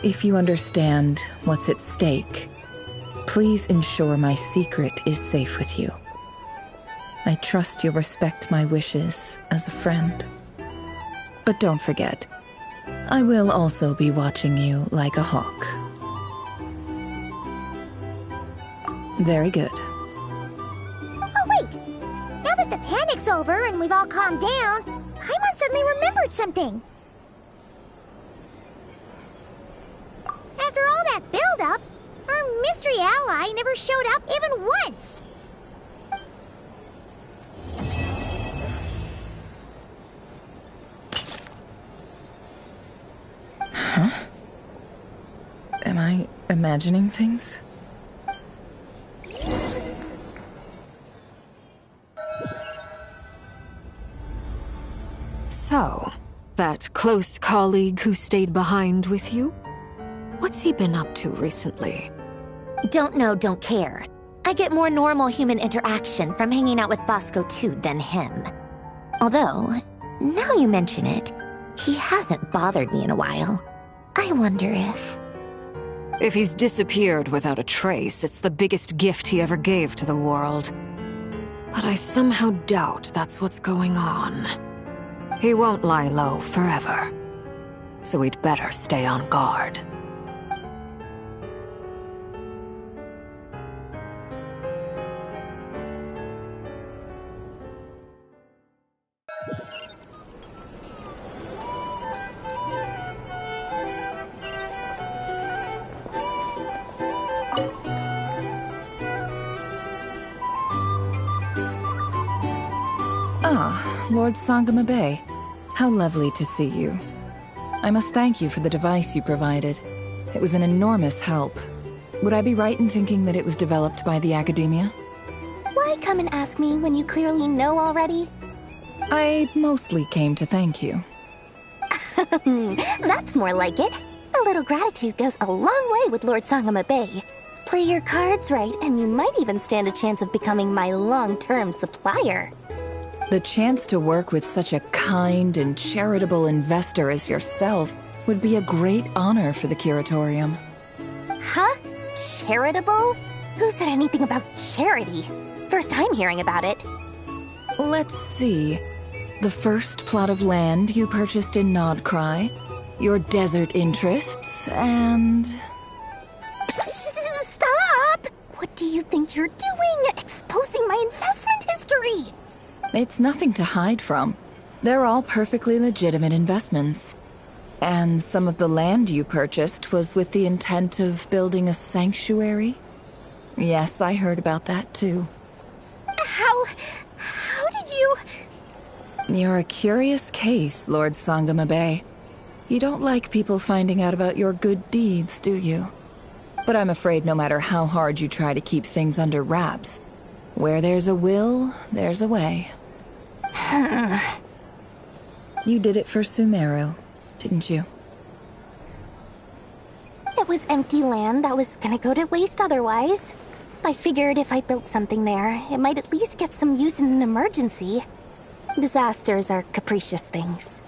If you understand what's at stake, please ensure my secret is safe with you. I trust you'll respect my wishes as a friend. But don't forget, I will also be watching you like a hawk. Very good. Oh wait! Now that the panic's over and we've all calmed down, Paimon suddenly remembered something. After all that build-up, our mystery ally never showed up even once! Huh? Am I imagining things? So, that close colleague who stayed behind with you? What's he been up to recently? Don't know, don't care. I get more normal human interaction from hanging out with Bosco 2 than him. Although, now you mention it, he hasn't bothered me in a while. I wonder if... If he's disappeared without a trace, it's the biggest gift he ever gave to the world. But I somehow doubt that's what's going on. He won't lie low forever. So we'd better stay on guard. Ah, Lord Sangama Bay. How lovely to see you. I must thank you for the device you provided. It was an enormous help. Would I be right in thinking that it was developed by the Academia? Why come and ask me when you clearly know already? I mostly came to thank you. That's more like it. A little gratitude goes a long way with Lord Sangama Bay. Play your cards right, and you might even stand a chance of becoming my long-term supplier. The chance to work with such a kind and charitable investor as yourself would be a great honor for the Curatorium. Huh? Charitable? Who said anything about charity? First I'm hearing about it. Let's see. The first plot of land you purchased in Nodcry, your desert interests, and... Stop! What do you think you're doing? Exposing my investment history! It's nothing to hide from. They're all perfectly legitimate investments. And some of the land you purchased was with the intent of building a sanctuary? Yes, I heard about that too. How did you... You're a curious case, Lord Sangama Bay. You don't like people finding out about your good deeds, do you? But I'm afraid no matter how hard you try to keep things under wraps, where there's a will, there's a way. You did it for Sumeru, didn't you? It was empty land that was gonna go to waste otherwise. I figured if I built something there, it might at least get some use in an emergency. Disasters are capricious things.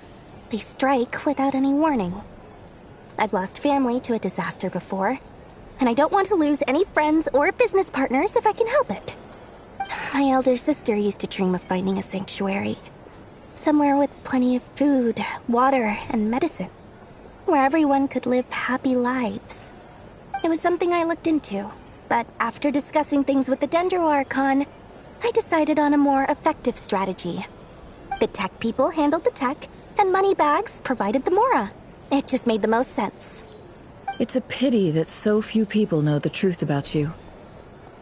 They strike without any warning. I've lost family to a disaster before, and I don't want to lose any friends or business partners if I can help it. My elder sister used to dream of finding a sanctuary. Somewhere with plenty of food, water, and medicine. Where everyone could live happy lives. It was something I looked into, but after discussing things with the Dendro Archon, I decided on a more effective strategy. The tech people handled the tech, and Moneybags provided the Mora. It just made the most sense. It's a pity that so few people know the truth about you.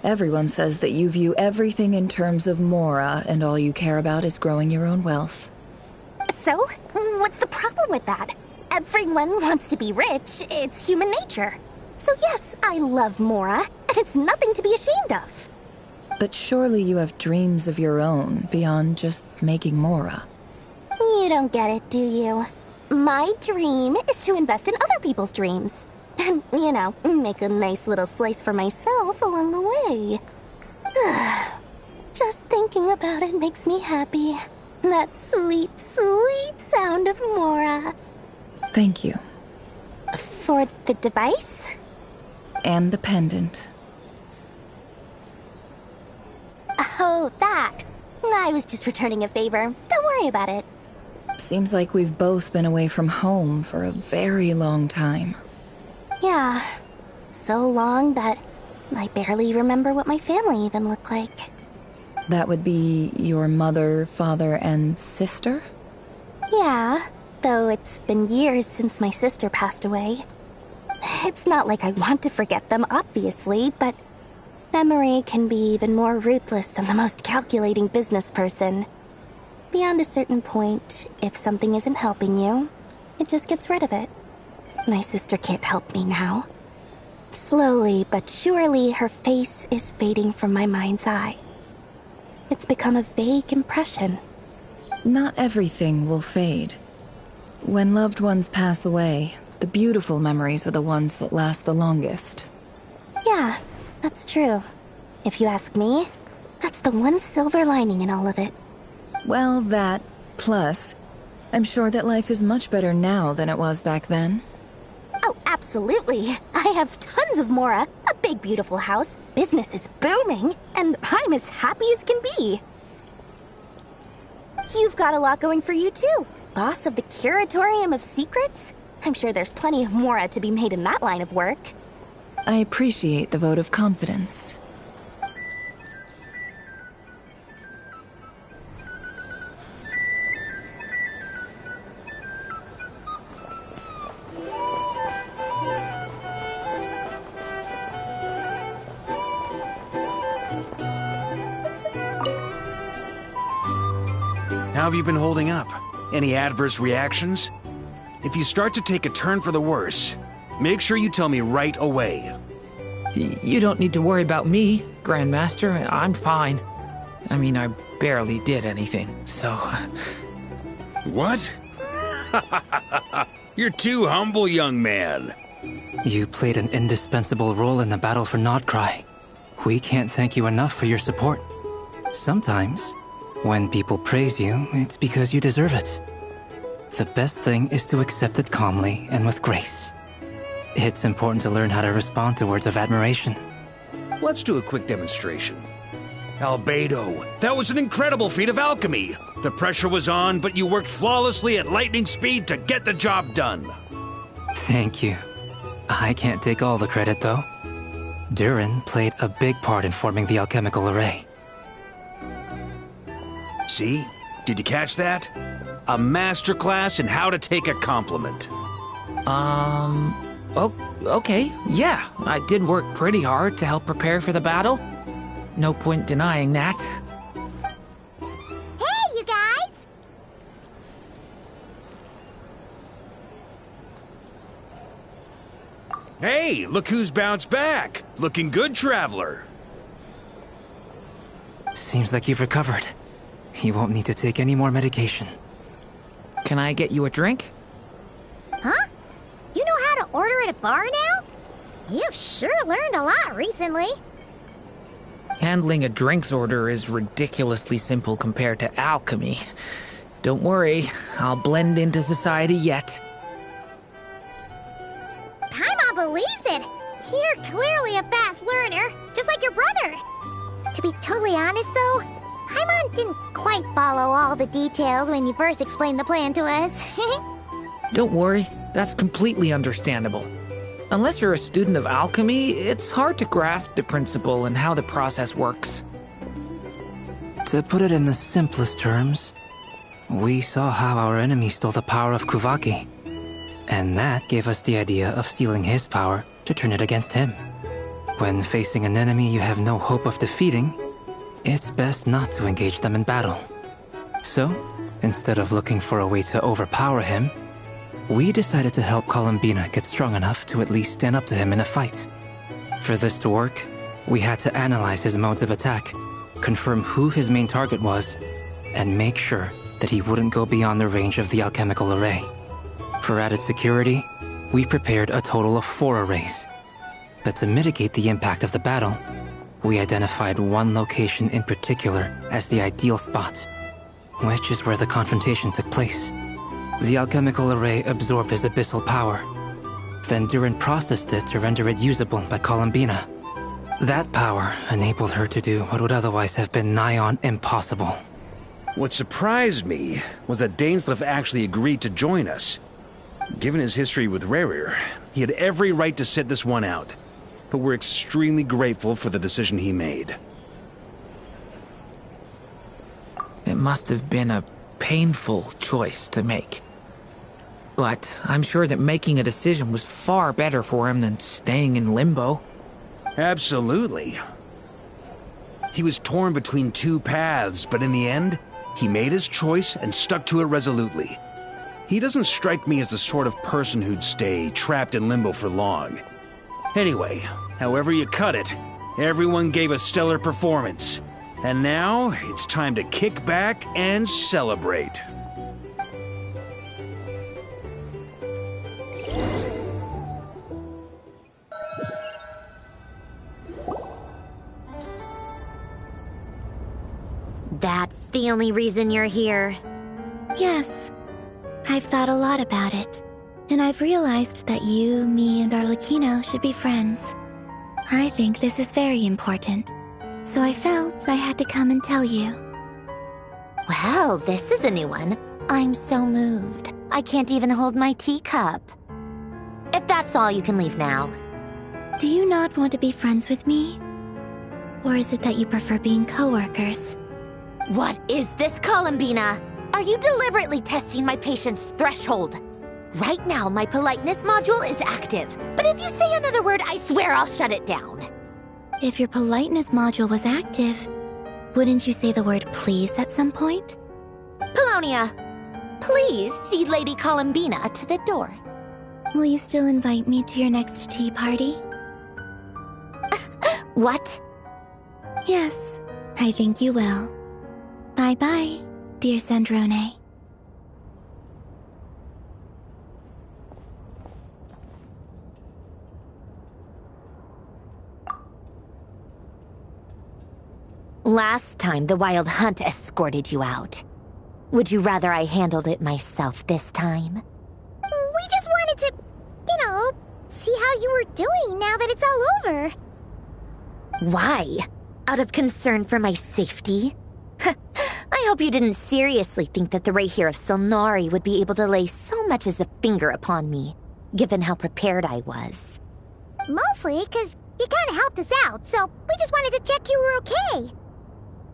Everyone says that you view everything in terms of Mora, and all you care about is growing your own wealth. So, what's the problem with that? Everyone wants to be rich. It's human nature. So yes, I love Mora, and and it's nothing to be ashamed of. But surely you have dreams of your own beyond just making Mora. You don't get it, do you? My dream is to invest in other people's dreams. And, you know, make a nice little slice for myself along the way. Just thinking about it makes me happy. That sweet, sweet sound of Mora. Thank you. For the device? And the pendant. Oh, that. I was just returning a favor. Don't worry about it. Seems like we've both been away from home for a very long time. Yeah. So long that I barely remember what my family even looked like. That would be your mother, father, and sister? Yeah, though it's been years since my sister passed away. It's not like I want to forget them, obviously, but memory can be even more ruthless than the most calculating business person. Beyond a certain point, if something isn't helping you, it just gets rid of it. My sister can't help me now. Slowly but surely, her face is fading from my mind's eye. It's become a vague impression. Not everything will fade. When loved ones pass away, the beautiful memories are the ones that last the longest. Yeah, that's true. If you ask me, that's the one silver lining in all of it. Well, that, plus, I'm sure that life is much better now than it was back then. Oh, absolutely. I have tons of Mora, a big beautiful house, business is booming, and I'm as happy as can be. You've got a lot going for you too. Boss of the Curatorium of Secrets? I'm sure there's plenty of Mora to be made in that line of work. I appreciate the vote of confidence. How have you been holding up? Any adverse reactions? If you start to take a turn for the worse, make sure you tell me right away. You don't need to worry about me, Grandmaster. I'm fine. I mean, I barely did anything, so... What? You're too humble, young man. You played an indispensable role in the battle for Nodcry. We can't thank you enough for your support. Sometimes, when people praise you, it's because you deserve it. The best thing is to accept it calmly and with grace. It's important to learn how to respond to words of admiration. Let's do a quick demonstration. Albedo, that was an incredible feat of alchemy. The pressure was on, but you worked flawlessly at lightning speed to get the job done. Thank you. I can't take all the credit, though. Durin played a big part in forming the alchemical array. See? Did you catch that? A masterclass in how to take a compliment. Okay, yeah. I did work pretty hard to help prepare for the battle. No point denying that. Hey, you guys! Hey, look who's bounced back. Looking good, traveler. Seems like you've recovered. You won't need to take any more medication. Can I get you a drink? Huh? You know how to order at a bar now? You've sure learned a lot recently. Handling a drinks order is ridiculously simple compared to alchemy. Don't worry, I'll blend into society yet. Paimon believes it. You're clearly a fast learner, just like your brother. To be totally honest, though, Paimon didn't quite follow all the details when you first explained the plan to us. Don't worry, that's completely understandable. Unless you're a student of alchemy, it's hard to grasp the principle and how the process works. To put it in the simplest terms, we saw how our enemy stole the power of Kuvaki. And that gave us the idea of stealing his power to turn it against him. When facing an enemy you have no hope of defeating, it's best not to engage them in battle. So, instead of looking for a way to overpower him, we decided to help Columbina get strong enough to at least stand up to him in a fight. For this to work, We had to analyze his modes of attack, confirm who his main target was, and make sure that he wouldn't go beyond the range of the alchemical array. For added security, we prepared a total of 4 arrays. But to mitigate the impact of the battle, we identified one location in particular as the ideal spot, which is where the confrontation took place. The alchemical array absorbed his abyssal power. Then Durin processed it to render it usable by Columbina. That power enabled her to do what would otherwise have been nigh on impossible. What surprised me was that Dainsleif actually agreed to join us. Given his history with Rerir, he had every right to sit this one out. But we're extremely grateful for the decision he made. It must have been a painful choice to make. But I'm sure that making a decision was far better for him than staying in limbo. Absolutely. He was torn between 2 paths, but in the end, he made his choice and stuck to it resolutely. He doesn't strike me as the sort of person who'd stay trapped in limbo for long. Anyway, however you cut it, everyone gave a stellar performance. And now, it's time to kick back and celebrate. That's the only reason you're here? Yes. I've thought a lot about it. And I've realized that you, me, and Arlecchino should be friends. I think this is very important. So I felt I had to come and tell you. Well, this is a new one. I'm so moved. I can't even hold my teacup. If that's all, you can leave now. Do you not want to be friends with me? Or is it that you prefer being co-workers? What is this, Columbina? Are you deliberately testing my patience threshold? Right now, my politeness module is active. But if you say another word, I swear I'll shut it down. If your politeness module was active, wouldn't you say the word please at some point? Polonia, please see Lady Columbina to the door. Will you still invite me to your next tea party? What? Yes, I think you will. Bye-bye, dear Sandrone. Last time, the Wild Hunt escorted you out. Would you rather I handled it myself this time? We just wanted to, see how you were doing now that it's all over. Why? Out of concern for my safety? I hope you didn't seriously think that the Rayhir of Silnari would be able to lay so much as a finger upon me, given how prepared I was. Mostly because you kind of helped us out, so we just wanted to check you were okay.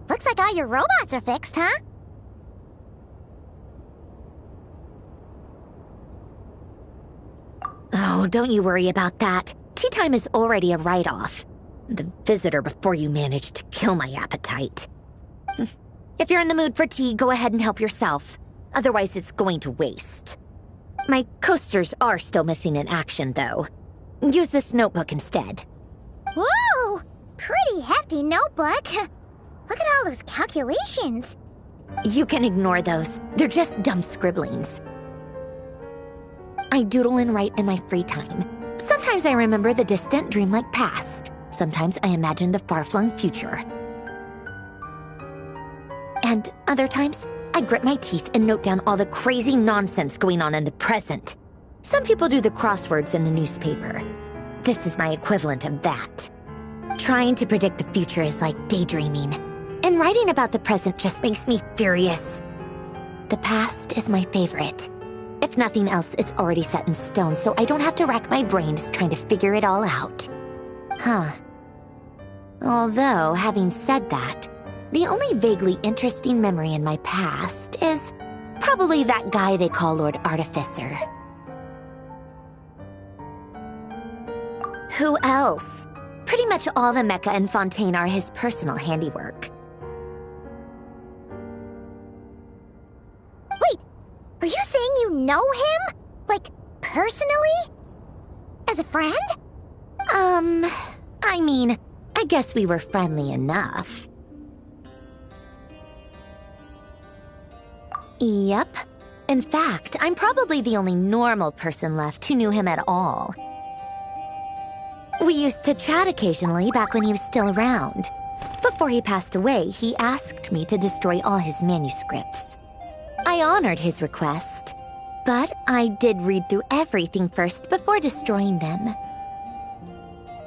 Looks like all your robots are fixed, huh? Oh, don't you worry about that. Tea time is already a write-off. The visitor before you managed to kill my appetite. If you're in the mood for tea, go ahead and help yourself. Otherwise, it's going to waste. My coasters are still missing in action, though. Use this notebook instead. Whoa! Pretty hefty notebook. Look at all those calculations. You can ignore those. They're just dumb scribblings. I doodle and write in my free time. Sometimes I remember the distant dreamlike past. Sometimes I imagine the far-flung future. And other times, I grit my teeth and note down all the crazy nonsense going on in the present. Some people do the crosswords in the newspaper. This is my equivalent of that. Trying to predict the future is like daydreaming. And writing about the present just makes me furious. The past is my favorite. If nothing else, it's already set in stone, so I don't have to rack my brains trying to figure it all out. Huh. Although, having said that, the only vaguely interesting memory in my past is probably that guy they call Lord Artificer. Who else? Pretty much all the mecha in Fontaine are his personal handiwork. Wait, are you saying you know him? Like, personally? As a friend? I I guess we were friendly enough. Yep. In fact, I'm probably the only normal person left who knew him at all. We used to chat occasionally back when he was still around. Before he passed away, he asked me to destroy all his manuscripts. I honored his request, but I did read through everything first before destroying them.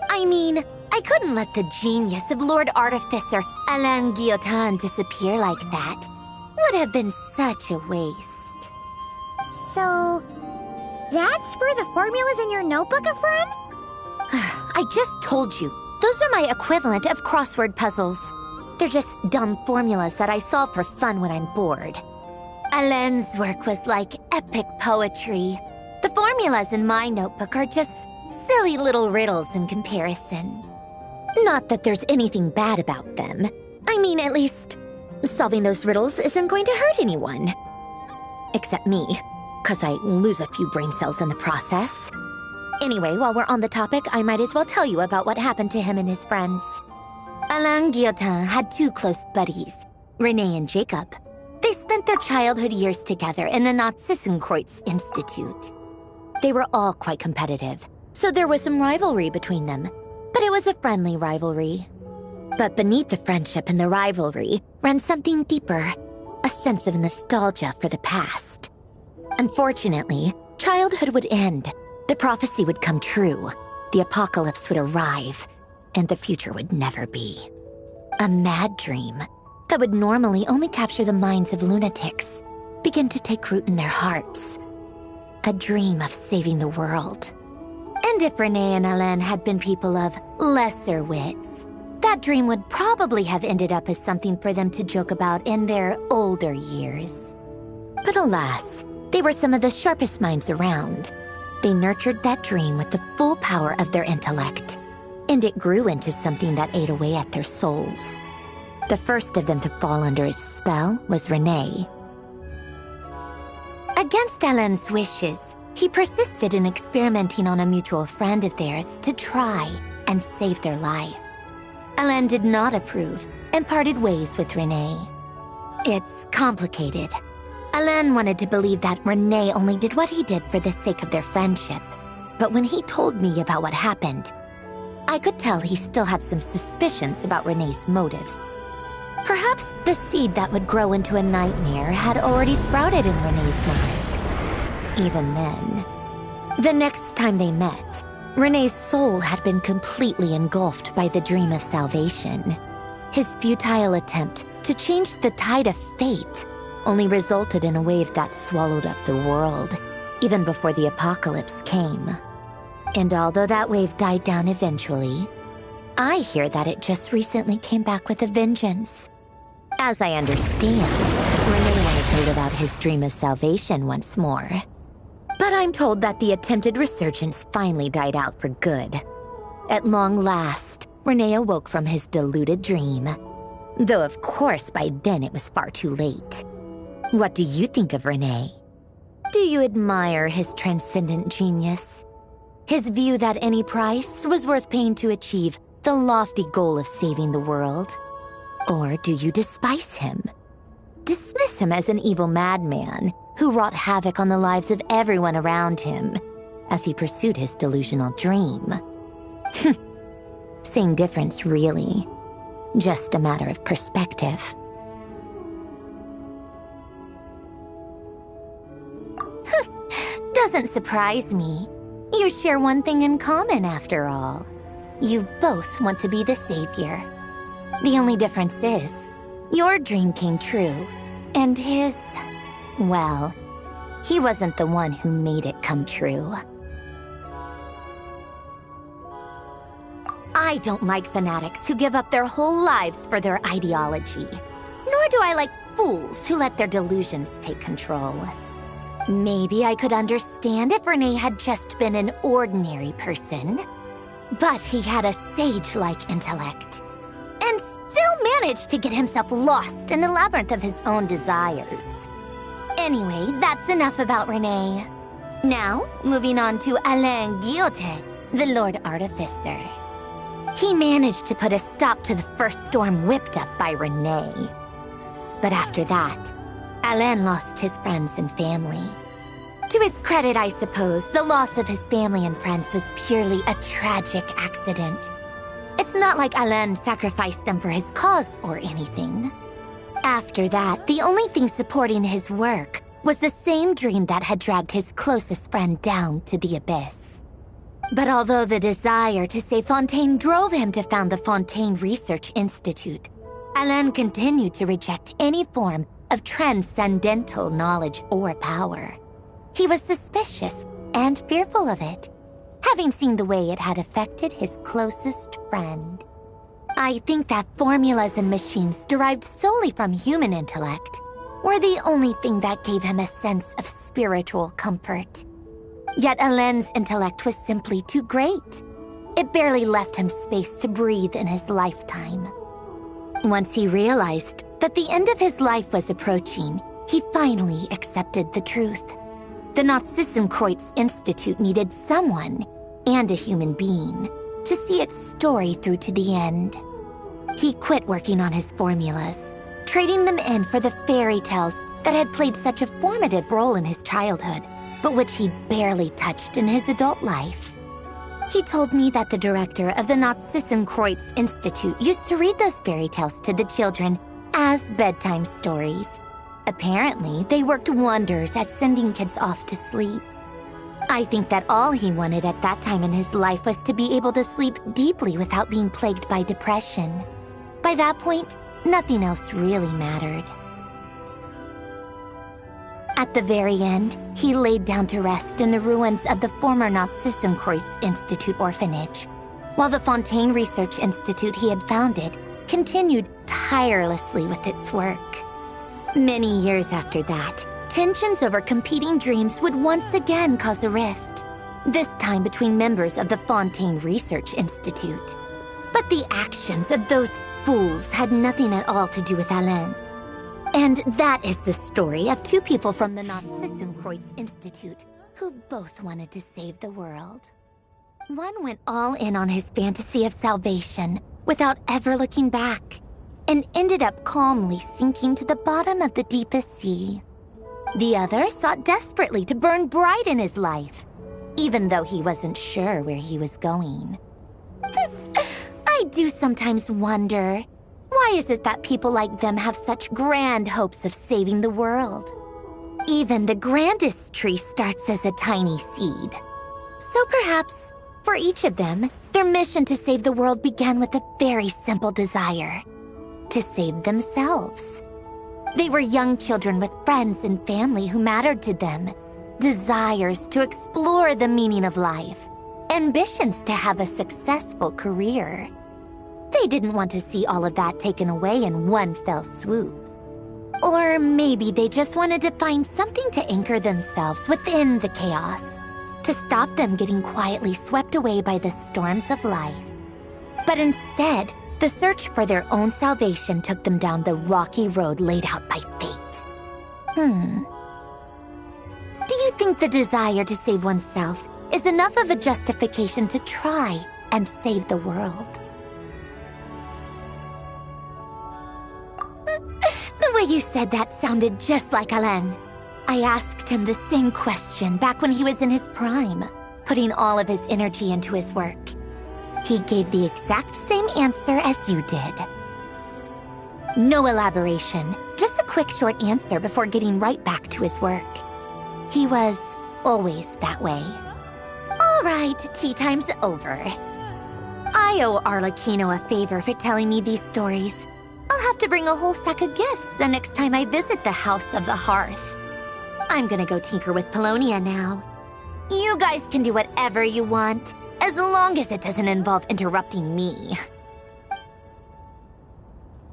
I mean, I couldn't let the genius of Lord Artificer Alain Guillotin disappear like that. Would have been such a waste. So, that's where the formulas in your notebook are from? I just told you. Those are my equivalent of crossword puzzles. They're just dumb formulas that I solve for fun when I'm bored. Alain's work was like epic poetry. The formulas in my notebook are just silly little riddles in comparison. Not that there's anything bad about them. I mean, at least, solving those riddles isn't going to hurt anyone. Except me, 'cause I lose a few brain cells in the process. Anyway, while we're on the topic, I might as well tell you about what happened to him and his friends. Alain Guillotin had two close buddies, René and Jacob. They spent their childhood years together in the Narzissenkreuz Institute. They were all quite competitive, so there was some rivalry between them, but it was a friendly rivalry. But beneath the friendship and the rivalry ran something deeper, a sense of nostalgia for the past. Unfortunately, childhood would end. The prophecy would come true, the apocalypse would arrive, and the future would never be. A mad dream that would normally only capture the minds of lunatics began to take root in their hearts. A dream of saving the world. And if René and Alain had been people of lesser wits, that dream would probably have ended up as something for them to joke about in their older years. But alas, they were some of the sharpest minds around. They nurtured that dream with the full power of their intellect, and it grew into something that ate away at their souls. The first of them to fall under its spell was René. Against Alain's wishes, he persisted in experimenting on a mutual friend of theirs to try and save their life. Alain did not approve and parted ways with René. It's complicated. Alain wanted to believe that René only did what he did for the sake of their friendship. But when he told me about what happened, I could tell he still had some suspicions about René's motives. Perhaps the seed that would grow into a nightmare had already sprouted in René's mind. Even then, the next time they met, René's soul had been completely engulfed by the dream of salvation. His futile attempt to change the tide of fate only resulted in a wave that swallowed up the world, even before the apocalypse came. And although that wave died down eventually, I hear that it just recently came back with a vengeance. As I understand, René wanted to live out his dream of salvation once more. But I'm told that the attempted resurgence finally died out for good. At long last, René awoke from his deluded dream. Though of course by then it was far too late. What do you think of René? Do you admire his transcendent genius? His view that any price was worth paying to achieve the lofty goal of saving the world? Or do you despise him? Dismiss him as an evil madman who wrought havoc on the lives of everyone around him as he pursued his delusional dream? Same difference, really. Just a matter of perspective. Doesn't surprise me. You share one thing in common, after all. You both want to be the savior. The only difference is, your dream came true, and his, well, he wasn't the one who made it come true. I don't like fanatics who give up their whole lives for their ideology. Nor do I like fools who let their delusions take control. Maybe I could understand if René had just been an ordinary person. But he had a sage-like intellect. And still managed to get himself lost in the labyrinth of his own desires. Anyway, that's enough about René. Now, moving on to Alain Guillotin, the Lord Artificer. He managed to put a stop to the first storm whipped up by Renee. But after that, Alain lost his friends and family. To his credit, I suppose, the loss of his family and friends was purely a tragic accident. It's not like Alain sacrificed them for his cause or anything. After that, the only thing supporting his work was the same dream that had dragged his closest friend down to the abyss. But although the desire to save Fontaine drove him to found the Fontaine Research Institute, Alain continued to reject any form of transcendental knowledge or power. He was suspicious and fearful of it, having seen the way it had affected his closest friend. I think that formulas and machines derived solely from human intellect were the only thing that gave him a sense of spiritual comfort. Yet Alain's intellect was simply too great. It barely left him space to breathe in his lifetime. Once he realized that the end of his life was approaching, he finally accepted the truth. The Nazissenkreuz Institute needed someone, and a human being, to see its story through to the end. He quit working on his formulas, trading them in for the fairy tales that had played such a formative role in his childhood, but which he barely touched in his adult life. He told me that the director of the Nazissenkreuz Institute used to read those fairy tales to the children as bedtime stories. Apparently, they worked wonders at sending kids off to sleep. I think that all he wanted at that time in his life was to be able to sleep deeply without being plagued by depression. By that point, nothing else really mattered. At the very end, he laid down to rest in the ruins of the former Nazissenkreuz Institute orphanage, while the Fontaine Research Institute he had founded continued tirelessly with its work. Many years after that, tensions over competing dreams would once again cause a rift, this time between members of the Fontaine Research Institute. But the actions of those fools had nothing at all to do with Alain. And that is the story of two people from the Nazissenkreuz Institute who both wanted to save the world. One went all in on his fantasy of salvation without ever looking back, and ended up calmly sinking to the bottom of the deepest sea. The other sought desperately to burn bright in his life, even though he wasn't sure where he was going. I do sometimes wonder, why is it that people like them have such grand hopes of saving the world? Even the grandest tree starts as a tiny seed. So perhaps, for each of them, their mission to save the world began with a very simple desire: to save themselves. They were young children with friends and family who mattered to them, desires to explore the meaning of life, ambitions to have a successful career. They didn't want to see all of that taken away in one fell swoop. Or maybe they just wanted to find something to anchor themselves within the chaos, to stop them getting quietly swept away by the storms of life. But instead, the search for their own salvation took them down the rocky road laid out by fate. Do you think the desire to save oneself is enough of a justification to try and save the world? The way you said that sounded just like Alain. I asked him the same question back when he was in his prime, putting all of his energy into his work. He gave the exact same answer as you did. No elaboration, just a quick short answer before getting right back to his work. He was always that way. All right, tea time's over. I owe Arlecchino a favor for telling me these stories. I'll have to bring a whole sack of gifts the next time I visit the House of the Hearth. I'm gonna go tinker with Polonia now. You guys can do whatever you want, as long as it doesn't involve interrupting me.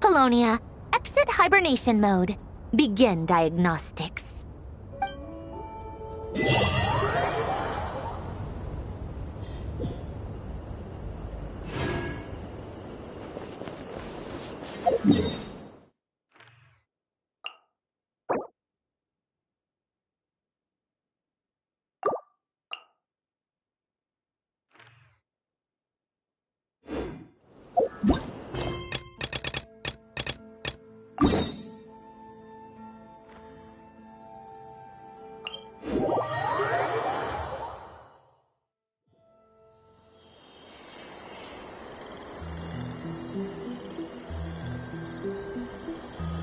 Polonia, exit hibernation mode. Begin diagnostics.